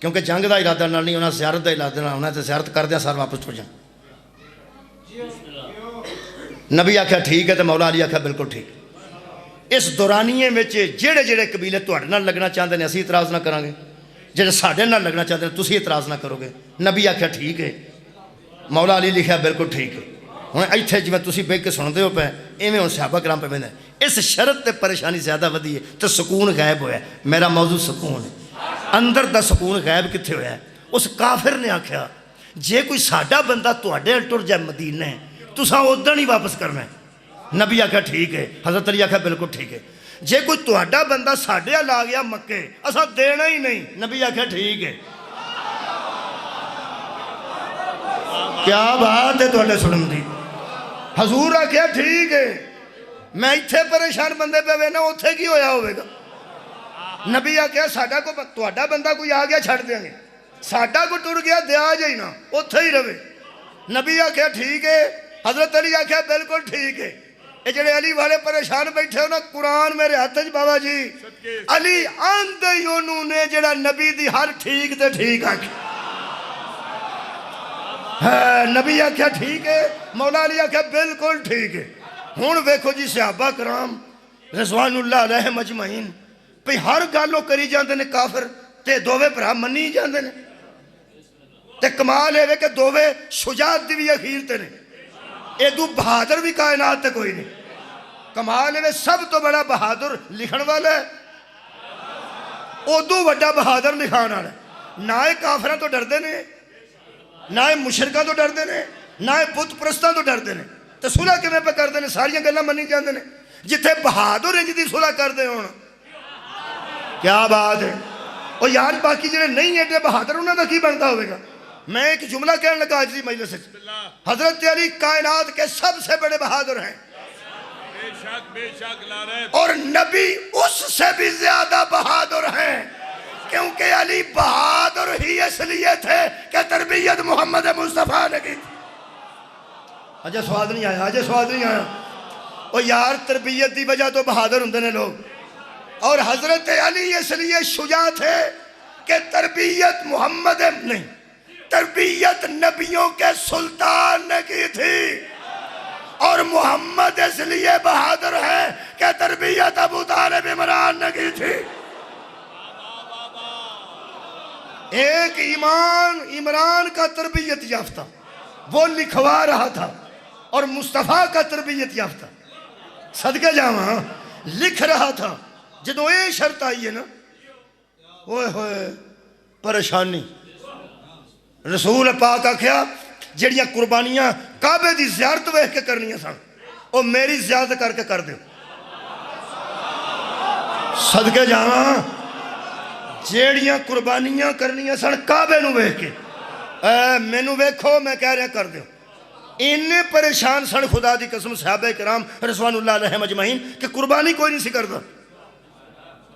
کیونکہ جنگ دا ارادہ نال نہیں ہونا زیارت دا ارادہ نال ہونا تے زیارت کردیاں سار واپس ٹر جان نبی آکھیا ٹھیک ہے تے مولا علی آکھیا بالکل ٹھیک اس دورانیے میں جڑے جڑے قبیلے تہاڈے نال لگنا چاہتے ہیں اسی اعتراض نہ کریں گے جڑے ساڈے نال لگنا چاہتے ہیں تسی اعتراض نہ کرو گے نبی آکھیا ٹھیک ہے مولا علی لکھیا بالکل ٹھیک ہے ہن ایتھے جویں تسی بیٹھ کے سنتے ہو پے ایویں ہن صحابہ کرام پہ بہندے اس شرط تے پریشانی زیادہ ودی ہے تے سکون غائب ہویا ہے میرا موضوع سکون ہے اندر دا سکون غائب کتھے ہویا ہے اس کافر نے آکھیا جے کوئی ساڈا بندہ تہاڈے ال ٹر جائے مدینے تساں اودن ہی واپس کرنا ہے نبی آکھیا ٹھیک ہے حضرت علی آکھیا بالکل ٹھیک ہے جے کوئی تہاڈا بندہ ساڈے ال آ گیا مکے اساں دینا ہی نہیں نبی آکھیا ٹھیک ہے کیا بات ہے تہاڈے سنن دی حضور آکھیا ٹھیک ہے میں ایتھے پریشان بندے پہ وینا اوتھے کی ہویا ہوئے گا نبی آکھیا ساڈا کو تہاڈا بندہ کوئی آ گیا چھڑ دیں گے ساڈا کو ٹر گیا دیا جائے نا اوتھے ہی رہے نبی آکھیا ٹھیک ہے حضرت علی آکھیا بالکل ٹھیک ہے یہ جڑے علی والے پریشان بیٹھے ہو نا قرآن میرے ہاتھ وچ بابا جی علی آندے ہی انہوں نے جڑا نبی دی ہر ٹھیک تے ٹھیک آکھی نبی آخیا ٹھیک ہے، مولا علی آخیا بالکل ٹھیک ہے۔ ہوں ویکھو جی صحابہ کرام رضوان اللہ علیہ مجمعین پہ ہر گالوں کری جاندے نے کافر تے دووے بھرا منی جاندے نے، تے کمال ہے کہ دووے شجاعت دی بھی اخیر تے نے، ایدو بہادر بھی کائنات تے کوئی نہیں۔ کمال ہے سب تو بڑا بہادر لکھن والا ہے، ادو وڈا بہادر لکھان والا ہے۔ نہ کافراں تو ڈردے نے، نہ مشرکاں تو ڈردے نے، نہ بت پرستاں تو ڈردے نے، تے صلح کیویں پہ کردے نے؟ ساریاں گلاں منی جاندے نے۔ جتھے بہادر انج دی صلح کردے ہون، کیا بات ہے۔ اور یار باقی جڑے نہیں ایڈے بہادر انہاں دا کی بنتا ہوئے گا؟ میں ایک جملہ کہنے لگا آج دی مجلس سے، حضرت علی کائنات کے سب سے بڑے بہادر ہیں، بے شک لارت، اور نبی اس سے بھی زیادہ بہادر ہیں، کیونکہ علی بہادر ہی اس لیے تھے کہ تربیت محمد مصطفیٰ نے کی تھی۔ آجے سواد نہیں آیا، آجے سواد نہیں آیا۔ اور یار تربیت دی وجہ تو بہادر ہوندے نے لوگ، اور حضرت علی اس لیے شجاع تھے کہ تربیت محمد نہیں، تربیت نبیوں کے سلطان نے کی تھی، اور محمد اس لیے بہادر ہے کہ تربیت ابو طالب عمران نے کی تھی۔ ایک عمران کا تربیت یافتہ وہ لکھوا رہا تھا، اور مصطفیٰ کا تربیت یافتہ صدقہ جاواں لکھ رہا تھا۔ جدو یہ شرط آئی ہے نا، ہوئے ہوئے پریشانی، رسول پاک آکھیا جڑیاں قربانیاں کعبے دی زیارت ویکھ کے کرنیاں سن، او میری زیارت کر کے کر دیو۔ صدقے جاواں جڑیاں قربانیاں کرنیاں سن کعبے نو ویکھ کے، اے مینوں ویکھو میں کہہ رہا کر دیو۔ انہیں پریشان سن خدا دی قسم صحابہ کرام رضوان اللہ علیہ مجمعین کہ قربانی کوئی نہیں سی کردا۔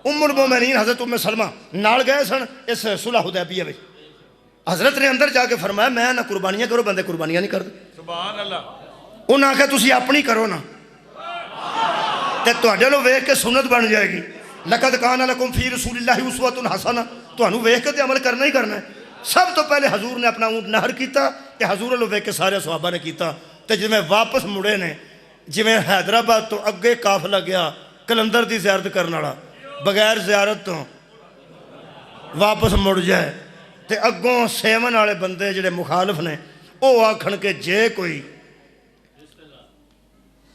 ام المومنین حضرت ام سلمہ نال گئے سن اس صلح حدیبیہ وچ، حضرت نے اندر جا کے فرمایا میں نہ قربانیاں کرو، بندے قربانیاں نہیں کردے۔ سبحان اللہ۔ انہاں آکھیا تسی اپنی کرو نا، تے تواڈے لو ویکھ کے سنت بن جائے گی۔ لقد کان لکم فی رسول اللہ اسوۃ حسنہ، تانوں ویکھ کے تے عمل کرنا ہی کرنا ہے۔ سب تو پہلے حضور نے اپنا اونٹ نہر کیتا تے حضور لو ویکھ کے سارے صحابہ نے کیتا، تے جویں واپس مڑے نے، جویں حیدرآباد تو اگے قافلہ گیا کلندر دی زیارت کرن والا، بغیر زیارت تو واپس مڑ جائے، تے اگوں سیون والے بندے جڑے مخالف نے او آکھن کے جے کوئی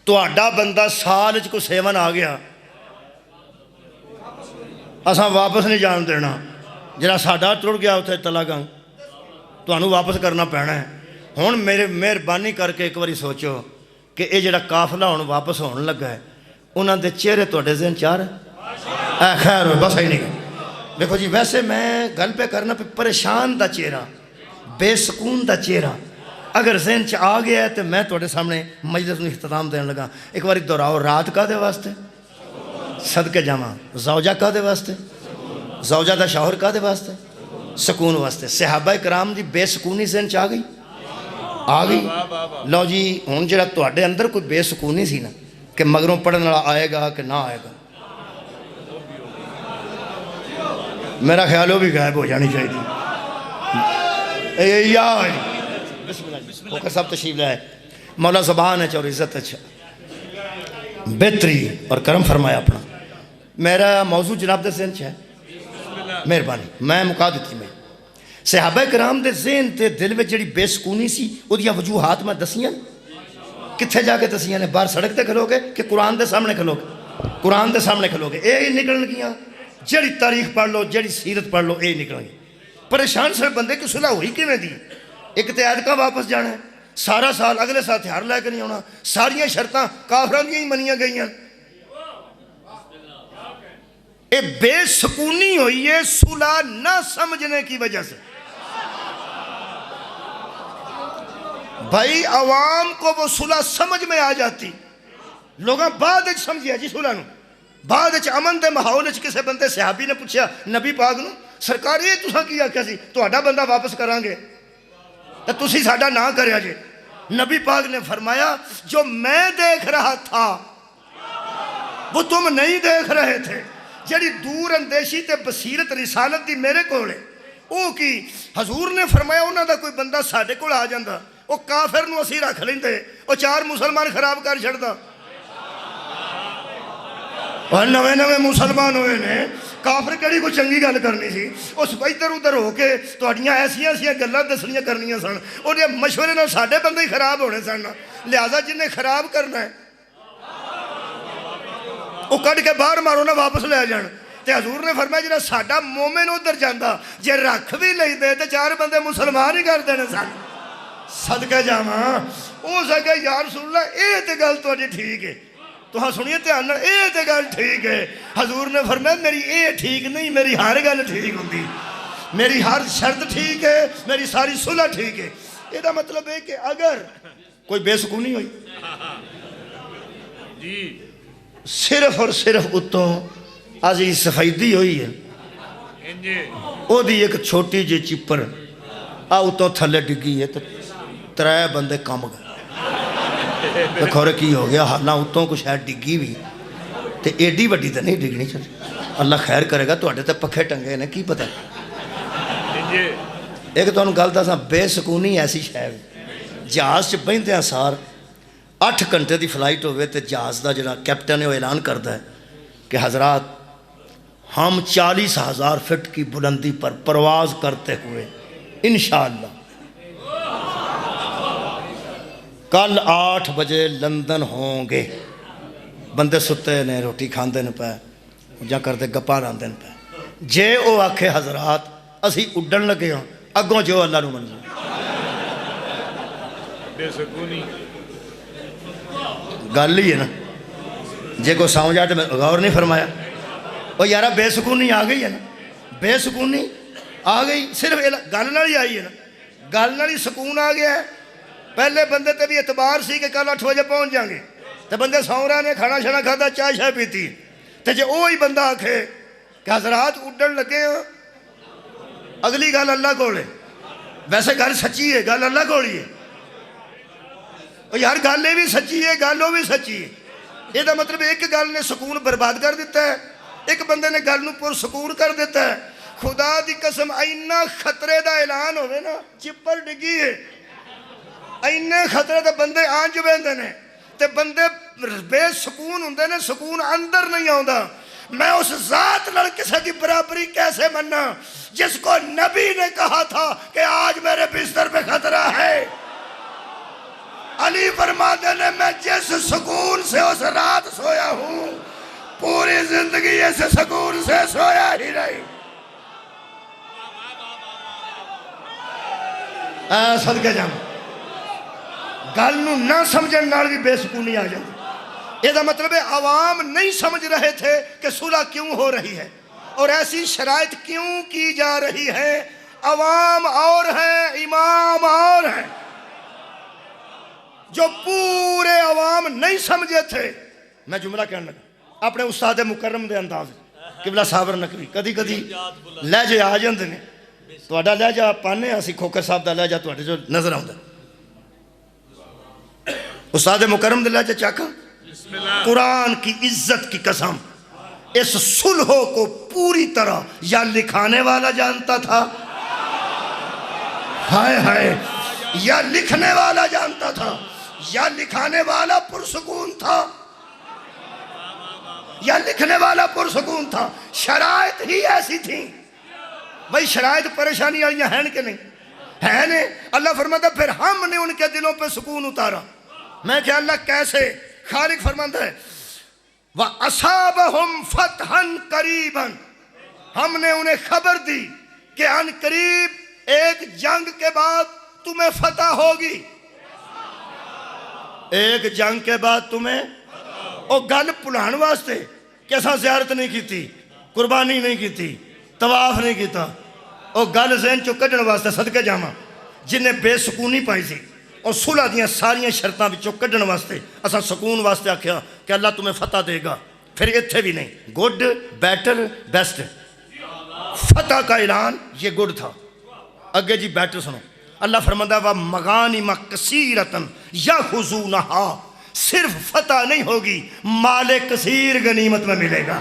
تہاڈا بندہ سال کو سیون آ گیا اساں واپس نہیں جان دینا، جڑا ساڈا ٹر گیا اتنے تلا گاں تانوں واپس کرنا پینا ہے۔ ہن میرے مہربانی کر کے ایک باری سوچو کہ یہ جڑا قافلہ ہن واپس ہون لگا ہے انہاں دے چہرے تواڈے ذہن چار اے خیر بس ہی نہیں۔ دیکھو جی ویسے میں گل پہ کرنا پہ پریشان دا چہرہ، بے سکون دا چہرہ اگر ذہن چ آ گیا ہے تو میں تواڈے سامنے مجلس نو اختتام دین لگا۔ ایک باری دہراؤ، رات کا دے واسطے صدقے جاواں، زوجہ کا دے واسطے، زوجہ دا شوہر کا دے واسطے، سکون واسطے۔ صحابہ کرام دی بے سکونی ذہن چ آ گئی، آ گئی۔ لو جی ہن جڑا تواڈے اندر کوئی بے سکونی سی نا کہ مگروں پڑھن والا آئے گا کہ نہ آئے گا، میرا خیال وہ بھی غائب ہو جانی چاہیے تھی۔ یا بسم سب تشریف لائے، مولا زبان ہے اور عزت اچھا بہتری اور کرم فرمایا اپنا۔ میرا موضوع جناب دے ذہن ہے، مہربانی میں مکا دیتی میں صحابہ کرام دے ذہن تے دل میں جڑی بے سکونی سی وہ دیا وجوہات میں دسیاں کتھے جا کے دسیاں نے؟ باہر سڑک تے کھلو گے کہ قرآن دے سامنے کھلو گے؟ قرآن دے سامنے کھلو گے، اے نکلن گیاں جڑی تاریخ پڑھ لو، جڑی سیرت پڑھ لو، اے نکلن گی۔ پریشان سے بندے کی صلح ہوئی کیویں دی؟ ایک تے عیدگاہ واپس جانا ہے، سارا سال اگلے سال ہتھیار لے کے نہیں ہونا، ساریاں شرطاں کافراں دیاں ہی منیاں گئیاں۔ اے بے سکونی ہوئی ہے صلح نہ سمجھنے کی وجہ سے۔ بھائی عوام کو وہ صلح سمجھ میں آ جاتی، لوگاں بعد اچھ سمجھیا جی صلح نو، بعد اچھ امن دے ماحول اچھ کسے بندے صحابی نے پوچھا نبی پاک نو سرکار یہ تساں کی آکھیا سی تہاڈا بندہ واپس کران گے تے تسی ساڈا نہ کریا جے؟ نبی پاک نے فرمایا جو میں دیکھ رہا تھا وہ تم نہیں دیکھ رہے تھے۔ جڑی دور اندیشی تے بصیرت رسالت دی میرے کولے وہ کی حضور نے فرمایا انہوں دا کوئی بندہ ساڈے کول آ جاندہ وہ کافر نو اسی رکھ لیندے وہ 4 مسلمان خراب کر چھڑدا اور نوے نوے مسلمان ہوئے نے کافر کڑی کو چنگی گل کرنی سی اس ادھر ادھر ہو کے تہاڈیاں ایسیاں ایسیاں گلاں دسنیاں کرنیاں سن اور یہ مشورے نال ساڈے بندے ہی خراب ہونے سن لہذا جن نے خراب کرنا ہے وہ کٹ کے باہر مارو نہ واپس لے جان تے حضور نے فرمایا جڑا ساڈا مومن ادھر جاندا جے رکھ بھی لیندے تے 4 بندے مسلمان ہی کر دینے سن صدقہ جاواں او سکے یا رسول اللہ اے تے گل تہاڈی ٹھیک ہے تو سنیے دھیان نال اے تے گل ٹھیک ہے حضور نے فرمایا میری اے ٹھیک نہیں میری ہر گل ٹھیک ہوندی میری ہر شرط ٹھیک ہے میری ساری صلح ٹھیک ہے یہ دا مطلب ہے کہ اگر کوئی بے سکونی ہوئی جی صرف اور صرف اتوں عزیز سفیدی ہوئی ہے انجے او دی ایک چھوٹی جی چپر اتوں تھلے ڈگی ہے تو 3 بندے کم گئے کھورے کی ہو گیا نہ اتوں کو شاید ڈگی بھی تے ایڈی وڈی تے نہیں ڈگنی چاہیے اللہ خیر کرے گا تواڈے تے پکھے ٹنگے نے کی پتہ انجے ایک تو گل دساں بے سکونی ایسی شاید جہاز چ بہندیاں سار 8 گھنٹے دی فلائٹ ہوئے تے جہاز دا جڑا کیپٹن ہے وہ اعلان کرتا ہے کہ حضرات ہم 40,000 فٹ کی بلندی پر پرواز کرتے ہوئے انشاءاللہ کل 8 بجے لندن ہوں گے بندے ستے نے روٹی کھاندے نے پہ جا کرتے گپا راندے نے پہ جے او آکھے حضرات اسی اڈن لگے ہوں اگوں جو اللہ نو منظور بے سکونی گل ہی ہے نا جے کو سمجھ آتے میں غور نہیں فرمایا وہ یارہ بے سکونی آ گئی ہے نا بے سکونی آ گئی صرف گل نال ہی آئی ہے نا گل نال ہی سکون آ گیا ہے پہلے بندے تے بھی اعتبار سی کہ کل 8 بجے پہنچ جائیں گے تے بندے سو رہے نے کھانا شانا کھاتا چائے شاہ پیتی تے جے وہی بندہ آکھے کہ حضرات اڈن لگے ہوں اگلی گل اللہ کول ہے ویسے گل سچی ہے گل اللہ کول ہی ہے یار گل یہ بھی سچی ہے گل وہ بھی سچی ہے یہ دا مطلب ایک گل نے سکون برباد کر دیتا ہے ایک بندے نے گل نو پر سکون کر دیتا ہے خدا دی قسم اینا خطرے دا اعلان ہوئے نا چپر ڈگی ہے اینے خطرے دے بندے آنج بیندے نے تے بندے بے سکون ہوندے نے سکون اندر نہیں آندا میں اس ذات نال کسے کی برابری کیسے مننا جس کو نبی نے کہا تھا کہ آج میرے بستر پہ خطرہ ہے علی فرماتے نے میں جس سکون سے اس رات سویا ہوں پوری زندگی اس سکون سے سویا ہی نہیں صدقہ جاؤں گل نو نہ سمجھن نال بھی بے سکونی آ جاتی یہ دا مطلب ہے عوام نہیں سمجھ رہے تھے کہ صلح کیوں ہو رہی ہے اور ایسی شرائط کیوں کی جا رہی ہے عوام اور ہیں امام اور ہیں جو پورے عوام نہیں سمجھے تھے میں جملہ کہنے لگا اپنے استاد مکرم دے انداز قبلہ صابر نقوی کدی کدی لہجے آ جاندے نے تہاڈا لہجہ پانے اسی کھوکر صاحب دا لہجہ تہاڈے جو نظر آوندا استاد مکرم دے لہجہ چاکا قرآن کی عزت کی قسم اس صلح کو پوری طرح یا لکھانے والا جانتا تھا ہائے ہائے یا لکھنے والا جانتا تھا یا لکھانے والا پرسکون تھا یا لکھنے والا پرسکون تھا شرائط ہی ایسی تھیں بھئی شرائط پریشانی آئیاں ہیں کہ نہیں ہیں نے اللہ فرماتا پھر ہم نے ان کے دلوں پہ سکون اتارا میں کہ اللہ کیسے خالق فرماتا ہے وَأَصَابَهُمْ فَتْحًا قَرِيبًا ہم نے انہیں خبر دی کہ ان قریب ایک جنگ کے بعد تمہیں فتح ہوگی ایک جنگ کے بعد تمہیں او گل پلان واسطے کیسا زیارت نہیں کیتی قربانی نہیں کیتی طواف نہیں کیتا او گل ذہن چو کڈن واسطے صدقے جاواں جنہیں بے سکونی پائی سی اور صلح دیاں ساریاں شرطاں وچوں کڈن واسطے اساں سکون واسطے آکھیا کہ اللہ تمہیں فتح دے گا پھر اتھے بھی نہیں گڈ بیٹر بیسٹ فتح کا اعلان یہ گڈ تھا اگے جی بیٹر سنو اللہ فرماتا ہے مغانم کثیرۃ یاخذونھا صرف فتح نہیں ہوگی مال کثیر غنیمت میں ملے گا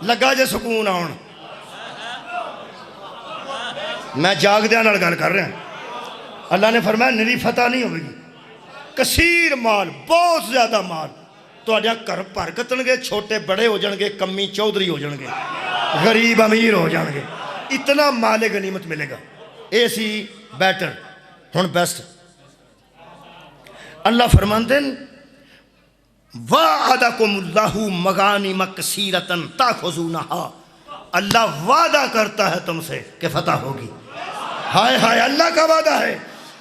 لگا جے سکون آن میں جاگدیاں نال گل کر رہا ہوں. اللہ نے فرمایا نری فتح نہیں ہوگی. کثیر مال, بہت زیادہ مال تہاڈے گھر بھر کتن گے, چھوٹے بڑے ہو جان گے, کمی چودھری ہو جان گے, غریب امیر ہو جان گے, اتنا مال غنیمت ملے گا. اے سی بیٹر. ہن بیسٹ اللہ فرماندے وعدکم اللہ مغانم کثیرۃ تاخذونہا, اللہ وعدہ کرتا ہے تم سے کہ فتح ہوگی. ہائے ہائے, اللہ کا وعدہ ہے.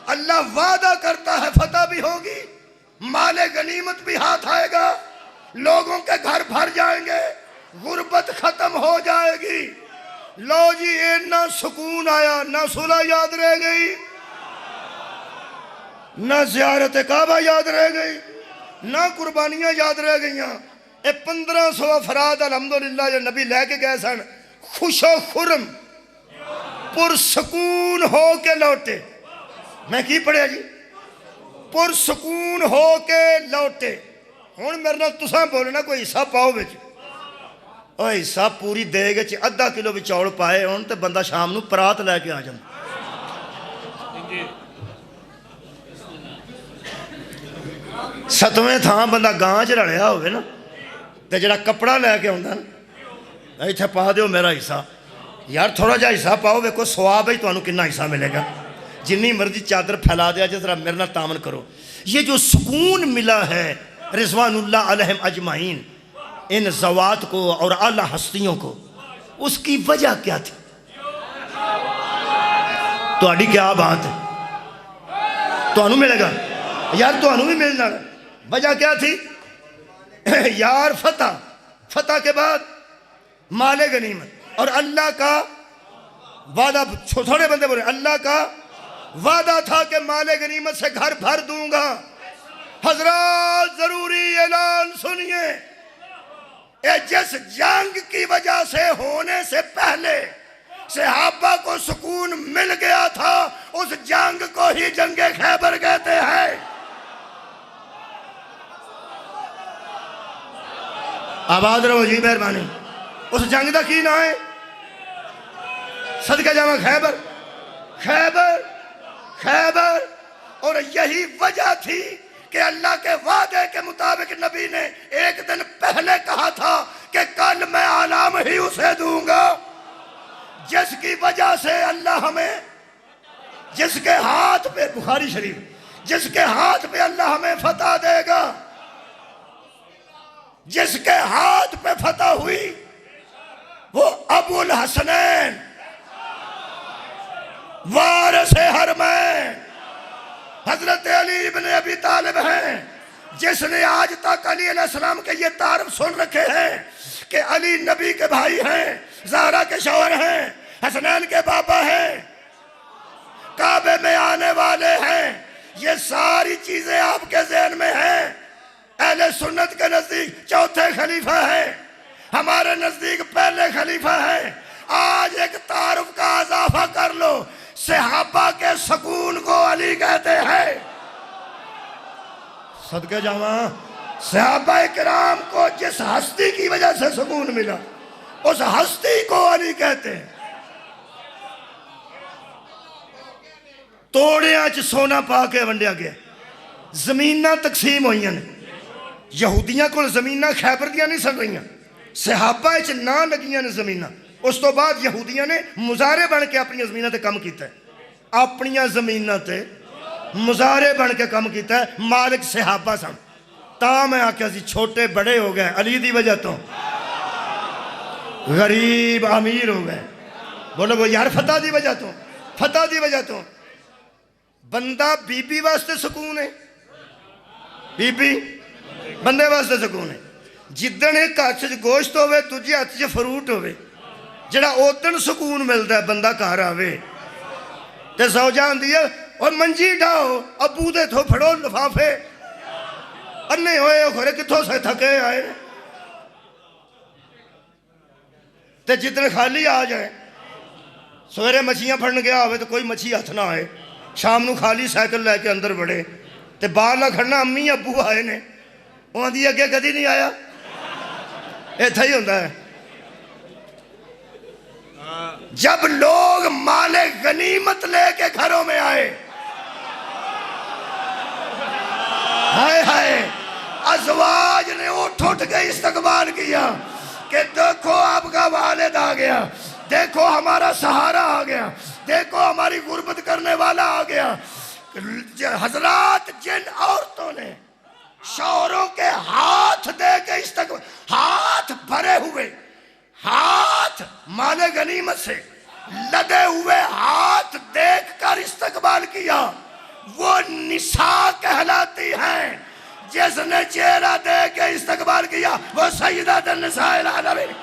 اللہ وعدہ کرتا ہے فتح بھی ہوگی, مال غنیمت بھی ہاتھ آئے گا, لوگوں کے گھر بھر جائیں گے, غربت ختم ہو جائے گی. لو جی نہ سکون آیا, نہ صلح یاد رہ گئی, نہ زیارت کعبہ یاد رہ گئی, نہ قربانیاں یاد رہ گئیاں. اے 1500 افراد الحمدللہ جو نبی لے کے گئے سن, خوش و خرم پرسکون ہو کے لوٹے. میں کی پڑھیا جی؟ پرسکون ہو کے لوٹے. ہن میرے نال تساں بولنا کوئی حصہ پاؤ وچ. او حصہ پوری دے گے آدھا کلو بھی چوڑ پائے ہون تے بندہ شام نو پرات لے کے آ جاندا. ستویں تھاں بندہ گاں چ رلیا ہوئے نا, تے جڑا کپڑا لے کے آندا نا, ایتھے پا دیو میرا حصہ. یار تھوڑا جا حصہ پاؤ, ویکھو ثواب ہی تانوں کنا حصہ ملے گا. جنی مرضی چادر پھیلا دیا جس طرح میرے نال تعاون کرو. یہ جو سکون ملا ہے رضوان اللہ علیہم اجمعین, ان ذوات کو اور اعلیٰ ہستیوں کو, اس کی وجہ کیا تھی؟ تہاڈی کیا بات ہے؟ تانوں ملے گا یار, تانوں بھی ملنا. وجہ کیا تھی یار؟ فتح. فتح کے بعد مال غنیمت, اور اللہ کا وعدہ. تھوڑے بندے بولے اللہ کا وعدہ تھا کہ مال غنیمت سے گھر بھر دوں گا. حضرات ضروری اعلان سنیے, جس جنگ کی وجہ سے ہونے سے پہلے صحابہ کو سکون مل گیا تھا, اس جنگ کو ہی جنگ خیبر کہتے ہیں. آباد رہو جی, مہربانی. اس جنگ دا کی نام ہے؟ صدقہ جامع خیبر. خیبر خیبر. اور یہی وجہ تھی کہ اللہ کے وعدے کے مطابق نبی نے ایک دن پہلے کہا تھا کہ کل میں انعام ہی اسے دوں گا, جس کی وجہ سے اللہ ہمیں, جس کے ہاتھ پہ, بخاری شریف, جس کے ہاتھ پہ اللہ ہمیں فتح دے گا, جس کے ہاتھ پہ فتح ہوئی وہ ابو الحسنین وارث حرمین حضرت علی ابن ابی طالب ہیں, جس نے آج تک علی علیہ السلام کے یہ تعارف سن رکھے ہیں کہ علی نبی کے بھائی ہیں, زہرا کے شوہر ہیں, حسنین کے بابا ہیں, کعبے میں آنے والے ہیں. یہ ساری چیزیں آپ کے ذہن میں ہیں. اہل سنت کے نزدیک چوتھے خلیفہ ہیں, ہمارے نزدیک پہلے خلیفہ ہیں. آج ایک تعارف کا اضافہ کر لو, صحابہ کے سکون کو علی کہتے ہیں. صدقہ جامع صحابہ کرام کو جس ہستی کی وجہ سے سکون ملا, اس ہستی کو علی کہتے ہیں. توڑیاں چ سونا پا کے ونڈیا گیا, زمیناں تقسیم ہوئیاں نے. یہودیاں کو زمیناں خیبر دیاں نہیں سن رہیاں, صحابہ چ نہ لگیاں نے زمیناں. اس تو بعد یہودیاں نے مزارے بن کے اپنی زمیناں تے کم کیتا ہے, اپنی زمیناں تے مزارے بن کے کم کیتا ہے. مالک صحابہ سن, تا میں آکھیا سی چھوٹے بڑے ہو گئے علی دی وجہ تو, غریب امیر ہو گئے. بولو وہ یار فتح دی وجہ تو, فتح دی وجہ تو. بندہ بی بی واسطے سکون ہے, بی بی بندے واسطے سکون ہے. جدن ایک ہاتھ سے گوشت ہوئے, دوجے ہاتھ سے فروٹ ہوئے, جڑا اوتن سکون ملتا ہے بندہ گھر آوے تے زوجہ آندی ہے اور منجی ڈاؤ, ابو دے تھو پھڑو لفافے, انے ہوئے کھورے کتھوں سے تھکے آئے. تے جتنے خالی آ جائے, سویرے مچھیاں پھڑن گیا ہوئے تو کوئی مچھی ہاتھ نہ آئے, شام نو خالی سائیکل لے کے اندر بڑھے تے باہر نہ کھڑنا امی ابو آئے نے, وہ آندھی اگے کدی نہیں آیا. ایتھا ہی ہوندہ ہے. جب لوگ مال غنیمت لے کے گھروں میں آئے، ہائے ہائے، ازواج نے اٹھ کے استقبال کیا کہ دیکھو آپ کا والد آ گیا، دیکھو ہمارا سہارا آ گیا، دیکھو ہماری غربت کرنے والا آ گیا۔ حضرات، جن عورتوں نے شوہروں کے ہاتھ دے کے استقبال، ہاتھ بھرے ہوئے، ہاتھ مال غنیمت سے لدے ہوئے ہاتھ دیکھ کر استقبال کیا، وہ نساء کہلاتی ہیں۔ جس نے چہرہ دے کے استقبال کیا وہ سیدہ النساء العالمین۔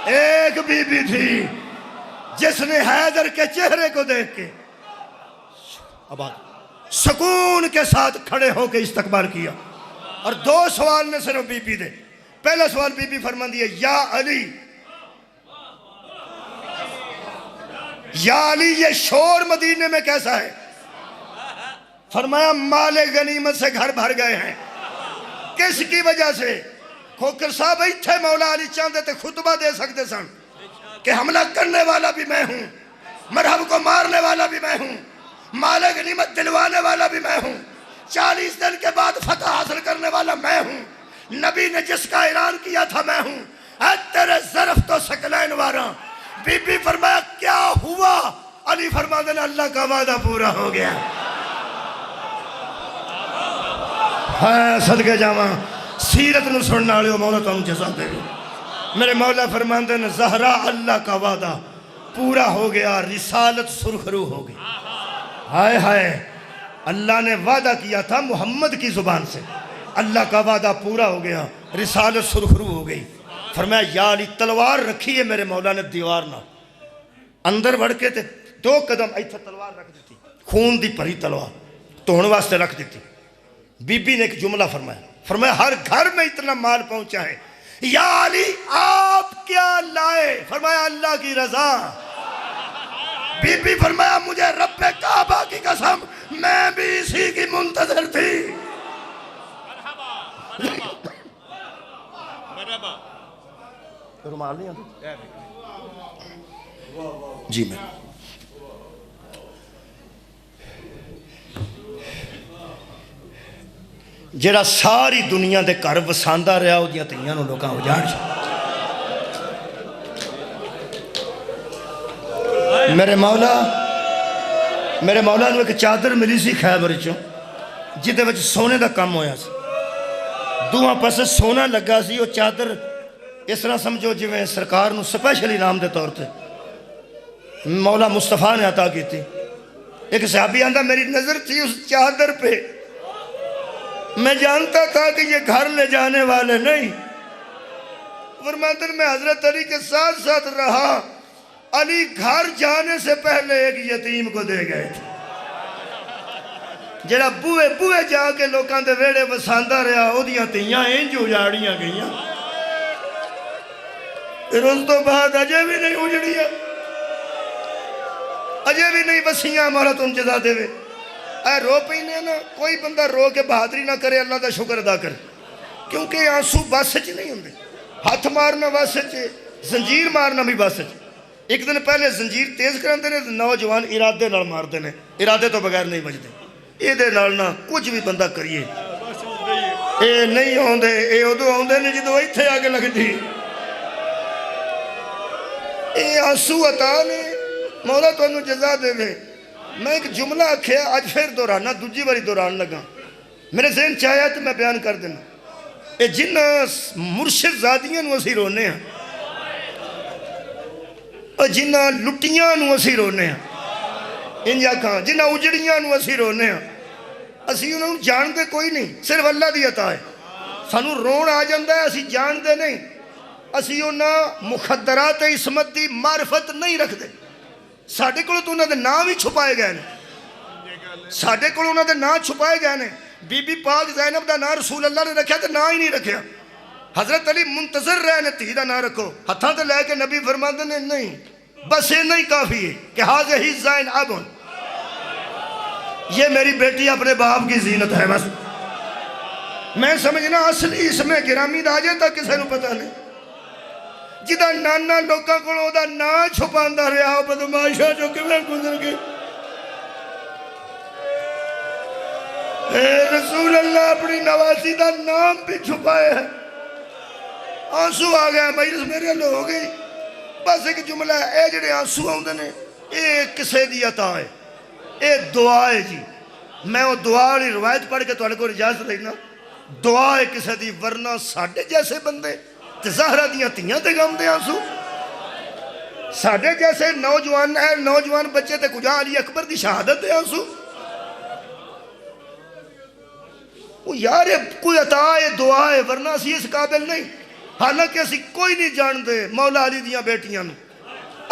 ایک بی بی تھی جس نے حیدر کے چہرے کو دیکھ کے سکون کے ساتھ کھڑے ہو کے استقبال کیا، اور 2 سوال نے صرف بی بی دے۔ پہلا سوال بی بی فرماندی ہے، یا علی، یا علی یہ شور مدینے میں کیسا ہے؟ فرمایا مال غنیمت سے گھر بھر گئے ہیں۔ کس کی وجہ سے؟ کھوکر صاحب ایتھے مولا علی چاہتے تھے خطبہ دے سکتے سن کہ حملہ کرنے والا بھی میں ہوں، مرہم کو مارنے والا بھی میں ہوں، مال غنیمت دلوانے والا بھی میں ہوں، 40 دن کے بعد فتح حاصل کرنے والا میں ہوں، نبی نے جس کا اعلان کیا تھا میں ہوں، اے تیرے ظرف تو سکلین واراں۔ بی بی فرمایا کیا ہوا؟ علی فرما دینا اللہ کا وعدہ پورا ہو گیا۔ ہاں صدقے جاواں، سیرت نو سننا والے مولا تانوں جزا دے۔ میرے مولا فرماندے نے زہرا اللہ کا وعدہ پورا ہو گیا، رسالت سرخرو ہو گئی۔ ہائے ہائے، اللہ نے وعدہ کیا تھا محمد کی زبان سے، اللہ کا وعدہ پورا ہو گیا، رسالت سرخرو ہو گئی۔ فرمایا یا علی تلوار رکھی ہے میرے مولا نے دیوار نہ، اندر بڑھ کے تے 2 قدم ایتھے تلوار رکھ دیتی، خون دی بھری تلوار دھونے واسطے رکھ دیتی۔ بی بی نے ایک جملہ فرمایا، فرمایا ہر گھر میں اتنا مال پہنچا ہے، یا علی آپ کیا لائے؟ فرمایا اللہ کی رضا۔ بی بی فرمایا مجھے رب کعبہ کی قسم میں بھی اسی کی منتظر تھی۔ رومال نہیں آتا جی میں جڑا ساری دنیا دے گھر وساندا رہا وہ دیاں تیاں نو لوکاں اجاڑ چھڈ۔ میرے مولا نو ایک چادر ملی سی خیبر چوں جدے وچ سونے دا کم ہویا سی، دوہاں پاسے سونا لگا سی۔ وہ چادر اس طرح سمجھو جی میں سرکار نو سپیشل انعام دے طور تے مولا مصطفیٰ نے عطا کی تھی۔ ایک صحابی آندہ میری نظر تھی اس چادر پہ، میں جانتا تھا کہ یہ گھر لے جانے والے نہیں۔ فرماتے ہیں میں حضرت علی کے ساتھ ساتھ رہا، علی گھر جانے سے پہلے ایک یتیم کو دے گئے تھے، جڑا بوئے جا کے لوکاں دے ویڑے وساندا رہا، او دیاں تیاں انج اجاڑیاں گئیاں، پھر اس تو بعد اجے بھی نہیں اجڑیاں، اجے بھی نہیں بسیاں۔ مولا تم جزا دے وے۔ اے رو پینے نا، کوئی بندہ رو کے بہادری نہ کرے، اللہ دا شکر ادا کر، کیونکہ آنسو بس چ نہیں ہوندے، ہاتھ مارنا بس چ، زنجیر مارنا بھی بس چ۔ ایک دن پہلے زنجیر تیز کراندے نے، نوجوان ارادے نال ماردے نے، ارادے تو بغیر نہیں بجدے۔ اے دے نال نہ کچھ بھی بندہ کریے، اے نہیں ہوندے، اے ادو ہوندے نے جدو ایتھے آ کے لگدی۔ اے آنسو عطا نے، مولا تو انہوں جزا دے دے۔ میں ایک جملہ آکھیا آج پھر دورانا، دوجی باری دوران لگا، میرے ذہن چاہیا تو میں بیان کر دینا۔ اے جن مرشد زادیاں نو اسی رونے ہیں، اور جنہ لٹیاں نو اسی رونے ہیں، انجا کہاں جنہ اجڑیاں نو اسی رونے ہیں، اسی انہوں جان دے کوئی نہیں، صرف اللہ دی عطا ہے۔ سانو رون آ جاندہ ہے، اسی جان دے نہیں، اسی انہوں مخدرات عصمت دی معرفت نہیں رکھ دے۔ ساڑھے کلو تو انہوں نے نام ہی چھپائے گئے نے، ساڑھے کلو انہوں نے نام چھپائے گئے نے۔ بی بی پاک زینب دا نام رسول اللہ نے رکھیا تو نام ہی نہیں رکھیا۔ حضرت علی منتظر رہے نے تھی دا نام رکھو، ہتھاں تے لے کے نبی فرماندے نے نہیں، بس یہ نہیں کافی ہے کہ حاضر زین ابن، یہ میری بیٹی اپنے باپ کی زینت ہے بس۔ میں سمجھنا اصلی اس میں گرامی دا جاتا کسے نو پتہ نہیں۔ جدا نانا لوکاں کولوں دا نام چھپاندا رہا بدماشا جو کیویں گزر گئے اے رسول اللہ اپنی نواسی دا نام بھی چھپایا ہے آنسو آ گیا مجلس میرے لو ہو گئی بس ایک جملہ ہے اے جڑے آنسو آؤندے نے اے کسے دی عطا ہے اے دعا ہے جی میں وہ دعا والی روایت پڑھ کے تہاڈے کول اجازت لینا دعا ہے کسے دی ورنہ ساڈے جیسے بندے تے زہرا دیاں تیاں تے غم دے آنسو ساڈے جیسے نوجوان بچے تے کجا علی اکبر دی شہادت دے آنسو وہ یار کوئی عطا ہے دعا ہے ورنہ اسی اس قابل نہیں حالانکہ اسی کوئی نہیں جان دے مولا علی دیاں بیٹیاں نو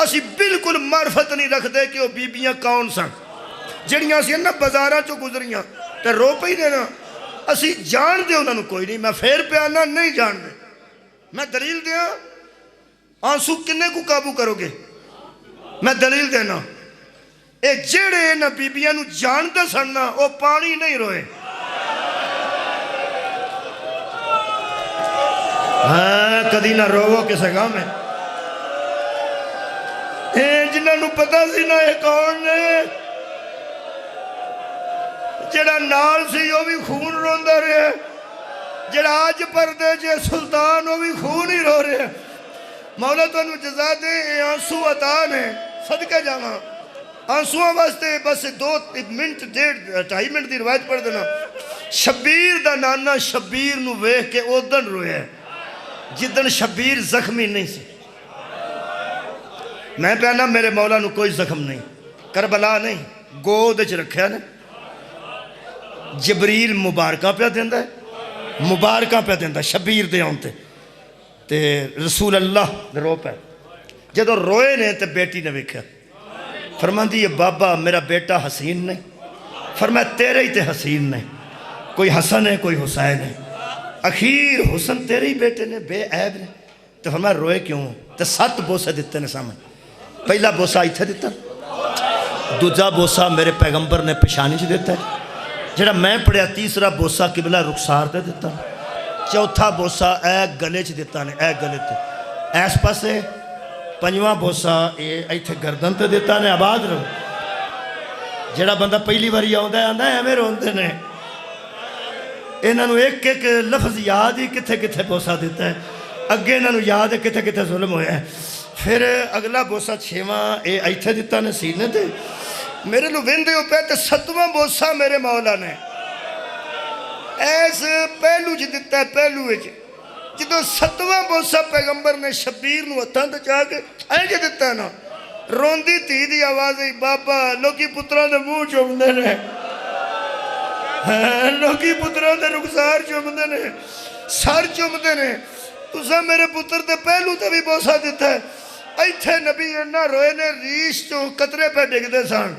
اسی بالکل معرفت نہیں رکھ دے کہ وہ بیبیاں کون سن جڑیاں اسی نا بازاراں چو گزریاں تے رو پئی دینا اسی جان دے انہاں نو کوئی نہیں میں پھر پہ آنا نہیں جان دے میں دلیل دیا آنسو کنے کو قابو کرو گے میں دلیل دینا اے جڑے نا بیبیاں نو جان دے سننا وہ پانی نہیں روئے ہاں کدی نہ روو کسے گاہ میں جنہاں نو پتا سی نہ یہ کون نے جڑا نال سی وہ بھی خون روندہ رہے جڑا آج پردے جے سلطان وہ بھی خون ہی رو رہے مولا تو انہوں جزا دے اے آنسو عطا نے صدقہ جانا آنسوہاں واسطے بس 2 منٹ 2.5 منٹ دی روایت پڑھ دینا شبیر دا نانا شبیر نو ویکھ کے اودن روئے ہے جدن شبیر زخمی نہیں سی میں پہنا میرے مولا نو کوئی زخم نہیں کربلا نہیں گود اچھ رکھیا نے جبریل مبارکہ پہ دیندہ ہے مبارکہ پہ دیندہ شبیر دے آنتے تے رسول اللہ رو پہ جدو روئے نے تے بیٹی نے ویکھیا فرمان دی یہ بابا میرا بیٹا حسین نہیں فرمایا تیرے ہی تے حسین نہیں کوئی حسن ہے کوئی حسین ہے اخیر حسن تیرے ہی بیٹے نے بے عیب نے تو فرمایا روئے کیوں تے 7 بوسے دیتے نے سامنے پہلا بوسا ایتھے دیتا دوجا بوسا میرے پیغمبر نے پیشانی سے دیتا ہے جڑا میں پڑھیا تیسرا بوسا قبلہ رخسار دے دیتا چوتھا بوسا اے گلے چ دیتا نے اے گلے تے ایس پاسے پنجواں بوسا ایتھے گردن تے دیتا نے آباد رہو جڑا بندہ پہلی باری آندا ہے آندا ہے ہمیں روندے نے انہاں نو ایک ایک لفظ یاد ہی کتھے کتھے بوسا دیتا ہے اگے انہاں نو یاد ہے کتھے کتھے ظلم ہویا ہے پھر اگلا بوسا 6واں ایتھے دیتا نے سینے تے میرے لو ویندے ہو پہ تے 7واں بوسا میرے مولا نے ایس پہلو جی دیتا ہے پہلو وچ جدو 7واں بوسا پیغمبر نے شبیر نو ہتھاں تے چاہ کے اے جی دیتا ہے نا روندی تھی دی آواز ہے بابا لوکی پتران دے منہ چومدے نے لوکی پتران دے رخسار چومدے نے سر چومدے نے تسا میرے پتر تے پہلو تے بھی بوسا دیتا ہے ایتھے نبی انہا روئے نے ریش تو قطرے پہ ڈگ دے سان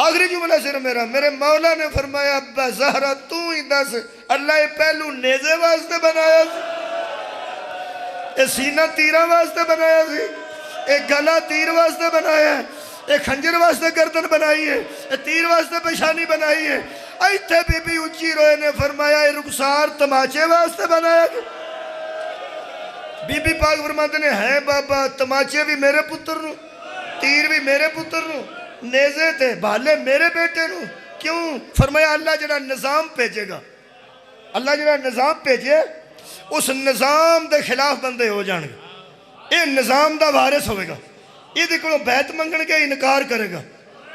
آخری جملہ سر میرے مولا نے فرمایا ابا زہرہ تو ہی دس اللہ پہلو نیزے واسطے بنایا سی اے سینہ تیرہ واسطے بنایا سی اے گلا تیر واسطے بنایا ہے اے خنجر واسطے گردن بنائی ہے اے تیر واسطے پیشانی بنائی ہے ایتھے بی بی اچھی روئے نے فرمایا اے رخسار تماچے واسطے بنایا بی بی پاک فرماتے نے ہے بابا تماچے بھی میرے پتر نو تیر بھی میرے پتر نو نیزے تے بھالے میرے بیٹے نو کیوں فرمایا اللہ جڑا نظام بھیجے گا اللہ جڑا نظام بھیجے اس نظام دے خلاف بندے ہو جان گے یہ نظام دا وارث ہوئے گا یہ دیکھو بیعت منگن کے انکار کرے گا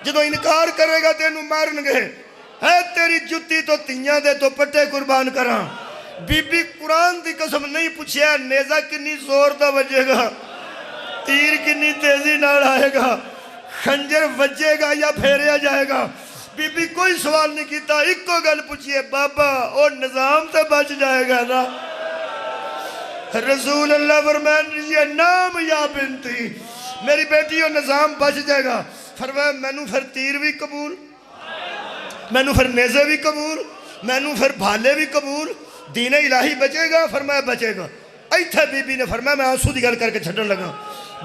جدو انکار کرے گا تینوں مارن گے ہے تیری جتی تو تیاں دے تو پٹے قربان کران بی بی قرآن دی قسم نہیں پوچھیا نیزہ کنی زور دا وجے گا تیر کنی تیزی نہ آئے گا خنجر وجے گا یا پھیریا جائے گا بی بی کوئی سوال نہیں کیتا ایک کو گل پوچھئے بابا اور نظام تے بچ جائے گا نا رسول اللہ فرمائے یہ نام یا بنتی میری بیٹی اور نظام بچ جائے گا فرمائے مینوں پھر تیر بھی قبول مینوں پھر نیزے بھی قبول مینوں پھر بھالے بھی قبول دین الہی بچے گا فرمایا بچے گا ایتھے بی بی نے فرمایا میں آنسو دی گل کر کے چھڑن لگا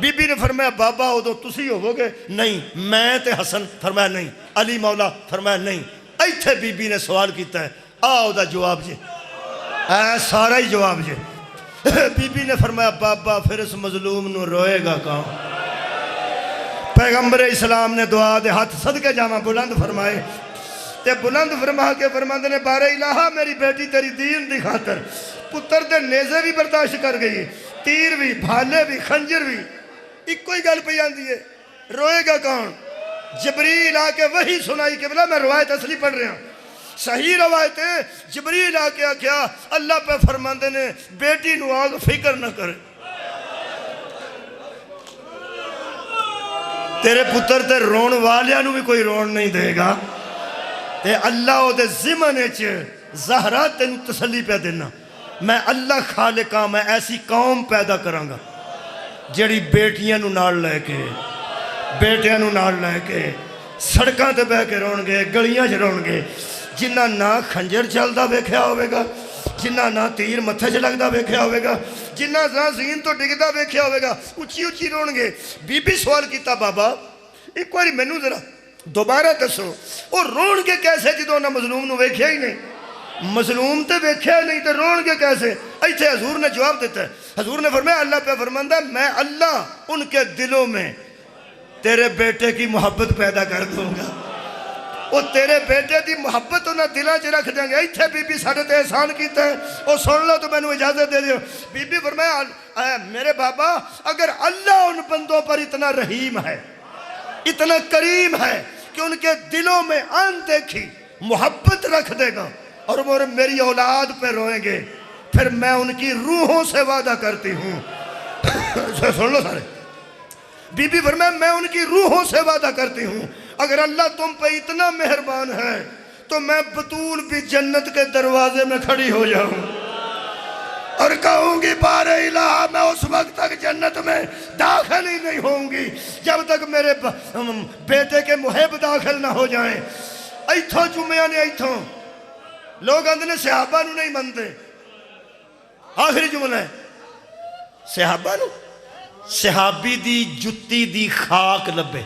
بی بی نے فرمایا بابا ہو دو تسی ہو گے نہیں میں تے حسن فرمایا نہیں علی مولا فرمایا نہیں ایتھے بی بی نے سوال کیتا ہے آؤ دا جواب جے سارا ہی جواب جے بی بی نے فرمایا بابا پھر اس مظلوم نو روئے گا کون؟ پیغمبر اسلام نے دعا دے ہاتھ صدقے جاواں بلند فرمائے تے بلند فرما کے فرماندے نے بارے الہا میری بیٹی تیری دین دی خاطر پتر دے نیزے بھی برداشت کر گئی، تیر بھی، بھالے بھی، خنجر بھی، ایک کوئی گل پہ آندی ہے، روئے گا کون؟ جبریل آ کے وہی سنائی کہ بلا میں روایت اصلی پڑھ رہا ہوں، صحیح روایت ہے، جبریل آ کے کیا اللہ پہ فرماندے نے بیٹی نو آگ فکر نہ کرے، تیرے پتر تے رون والیاں نو بھی کوئی رون نہیں دے گا، تے اللہ او دے زمانے چ زہرا تینو تسلی پہ دینا، میں اللہ خالقاں میں ایسی قوم پیدا کراں گا جڑی بیٹیاں نو نال لے کے بیٹیاں نو نال لے کے سڑکاں تے بہ کے رون گے، گلیاں چ رون گے، جنہ نہ خنجر چلدا ویکھیا ہوئے گا، جنہ نہ تیر متھے چ لگدا ویکھیا ہوئے گا، جنہ نہ زین تو ڈگدا ویکھیا ہوئے گا، اچھی اچھی رون گے۔ بی بی سوال کیتا بابا ایک باری مینوں ذرا دوبارہ دسو اور رون کے کیسے جدوں نہ مظلوم نو ویکھیا ہی نہیں، مظلوم تے ویکھیا نہیں تے رون کے کیسے؟ ایتھے حضور نے جواب دیتا ہے، حضور نے فرمایا اللہ پہ فرماندہ ہے میں اللہ ان کے دلوں میں تیرے بیٹے کی محبت پیدا کر دوں گا، وہ تیرے بیٹے دی محبت انہاں دلاں چ رکھ دیں گے۔ ایتھے بی بی ساڈے تے احسان کیتا ہے وہ سن لو تو میں نے اجازت دے دیو۔ بی بی فرمایا میرے بابا اگر اللہ ان بندوں پر اتنا رحیم ہے، اتنا کریم ہے کہ ان کے دلوں میں ان دیکھی محبت رکھ دے گا اور وہ میری اولاد پہ روئیں گے، پھر میں ان کی روحوں سے وعدہ کرتی ہوں سن لو سارے، بی بی فرمایا میں ان کی روحوں سے وعدہ کرتی ہوں اگر اللہ تم پہ اتنا مہربان ہے تو میں بطول بھی جنت کے دروازے میں کھڑی ہو جاؤں اور کہوں گی بار الہ میں اس وقت تک جنت میں داخل ہی نہیں ہوں گی جب تک میرے بیٹے کے محب داخل نہ ہو جائیں۔ ایتھوں جمعہ نے ایتھوں لوگ اندنے صحابہ نو نہیں منتے، آخری جملہ ہے صحابہ نو، صحابی دی جتی دی خاک لبے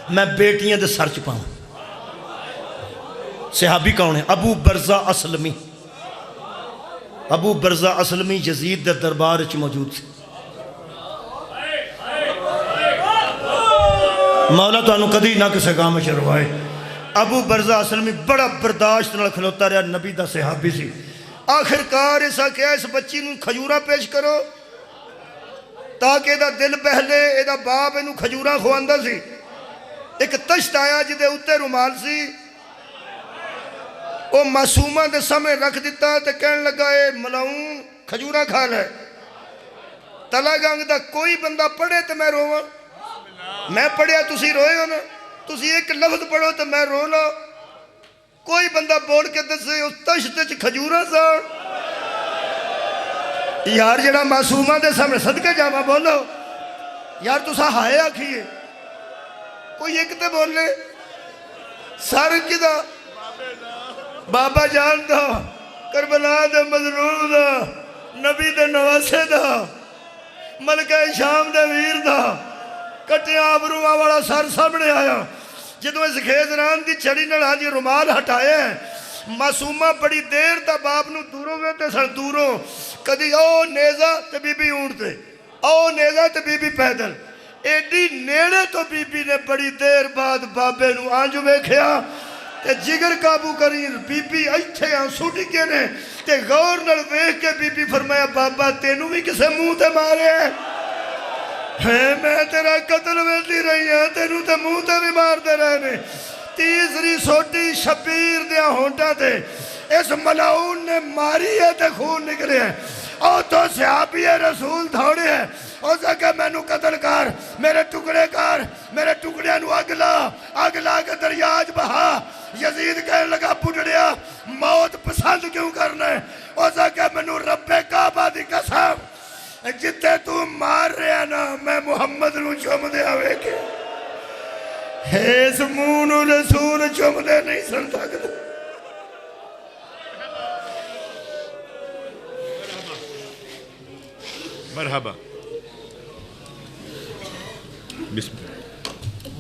میں بیٹیاں دے سر چپاؤں۔ صحابی کون ہے؟ ابو برزہ اسلمی، ابو برزہ اسلمی یزید دے دربار وچ موجود سے، مولا تو انہوں کدی نہ کسے کام شروائے۔ ابو برزہ اسلمی بڑا برداشت نہ کھلوتا رہا، نبی دا صحابی سی، آخر کار ایسا کیا اس بچی نو کھجورہ پیش کرو تاکہ دا دل بہلے، ایدہ باپ انہوں کھجورہ خواندہ سی۔ ایک تشت آیا جدے اتے رومال سی، وہ معصومہ دے سامنے رکھ دیتا تے کہنے لگا اے ملاؤں کھجورہ کھا لے، تلا گانگ دا کوئی بندہ پڑھے تے میں روواں، میں پڑھیا تسی روئے ہو نا، تسی ایک لفظ پڑھو تے میں رو لو، کوئی بندہ بول کے دسے اس تشت چ کھجورہ سا یار جڑا معصومہ دے سامنے صدقے جاواں بولو یار تسا ہائے آکھیے، کوئی ایک تے بول لے سر کی دا بابا جان دا کربلا دے مظلوم دا نبی دے نواسے دا ملکہ شام دے ویر دا کٹیاں آبروہ والا سر سامنے آیا جدو اس خیزران دی چھڑی نڑا جی رومال ہٹائے ہیں معصومہ بڑی دیر تا باپ نو دوروں میں تے سر دوروں کدی او نیزہ تے بی بی اونٹتے او نیزہ تے بی بی پیدل ایڈی نیڑے تو بی بی نے بڑی دیر بعد بابے نو آنجو میں کھیا تے جگر قابو کریں بی بی ایتھے آنسو ڈگے نے تے غور نل ویکھ کے بی بی فرمایا بابا تینوں بھی کسے منہ تے مارے ہیں میں تیرا قتل ویلتی رہی ہیں تینوں تے منہ تے بھی مار دے رہنے تیسری سوٹی شبیر دیا ہونٹا تے اس ملاؤن نے ماری ہے تے خون نکلے ہیں او تو صحابی رسول دھوڑے ہیں او سکے میں نو قتل کر میرے ٹکڑے نو اگلا کے دریاج بہا یزید کہنے لگا پڑھڑیا موت پسند کیوں کرنے او سکے میں نو رب کعبہ دی قسم جتے تو مار رہے نا میں محمد نو چوم دے آوے کے اس مونو رسول چوم دے نہیں سن سکتے مرحبا بسم اللہ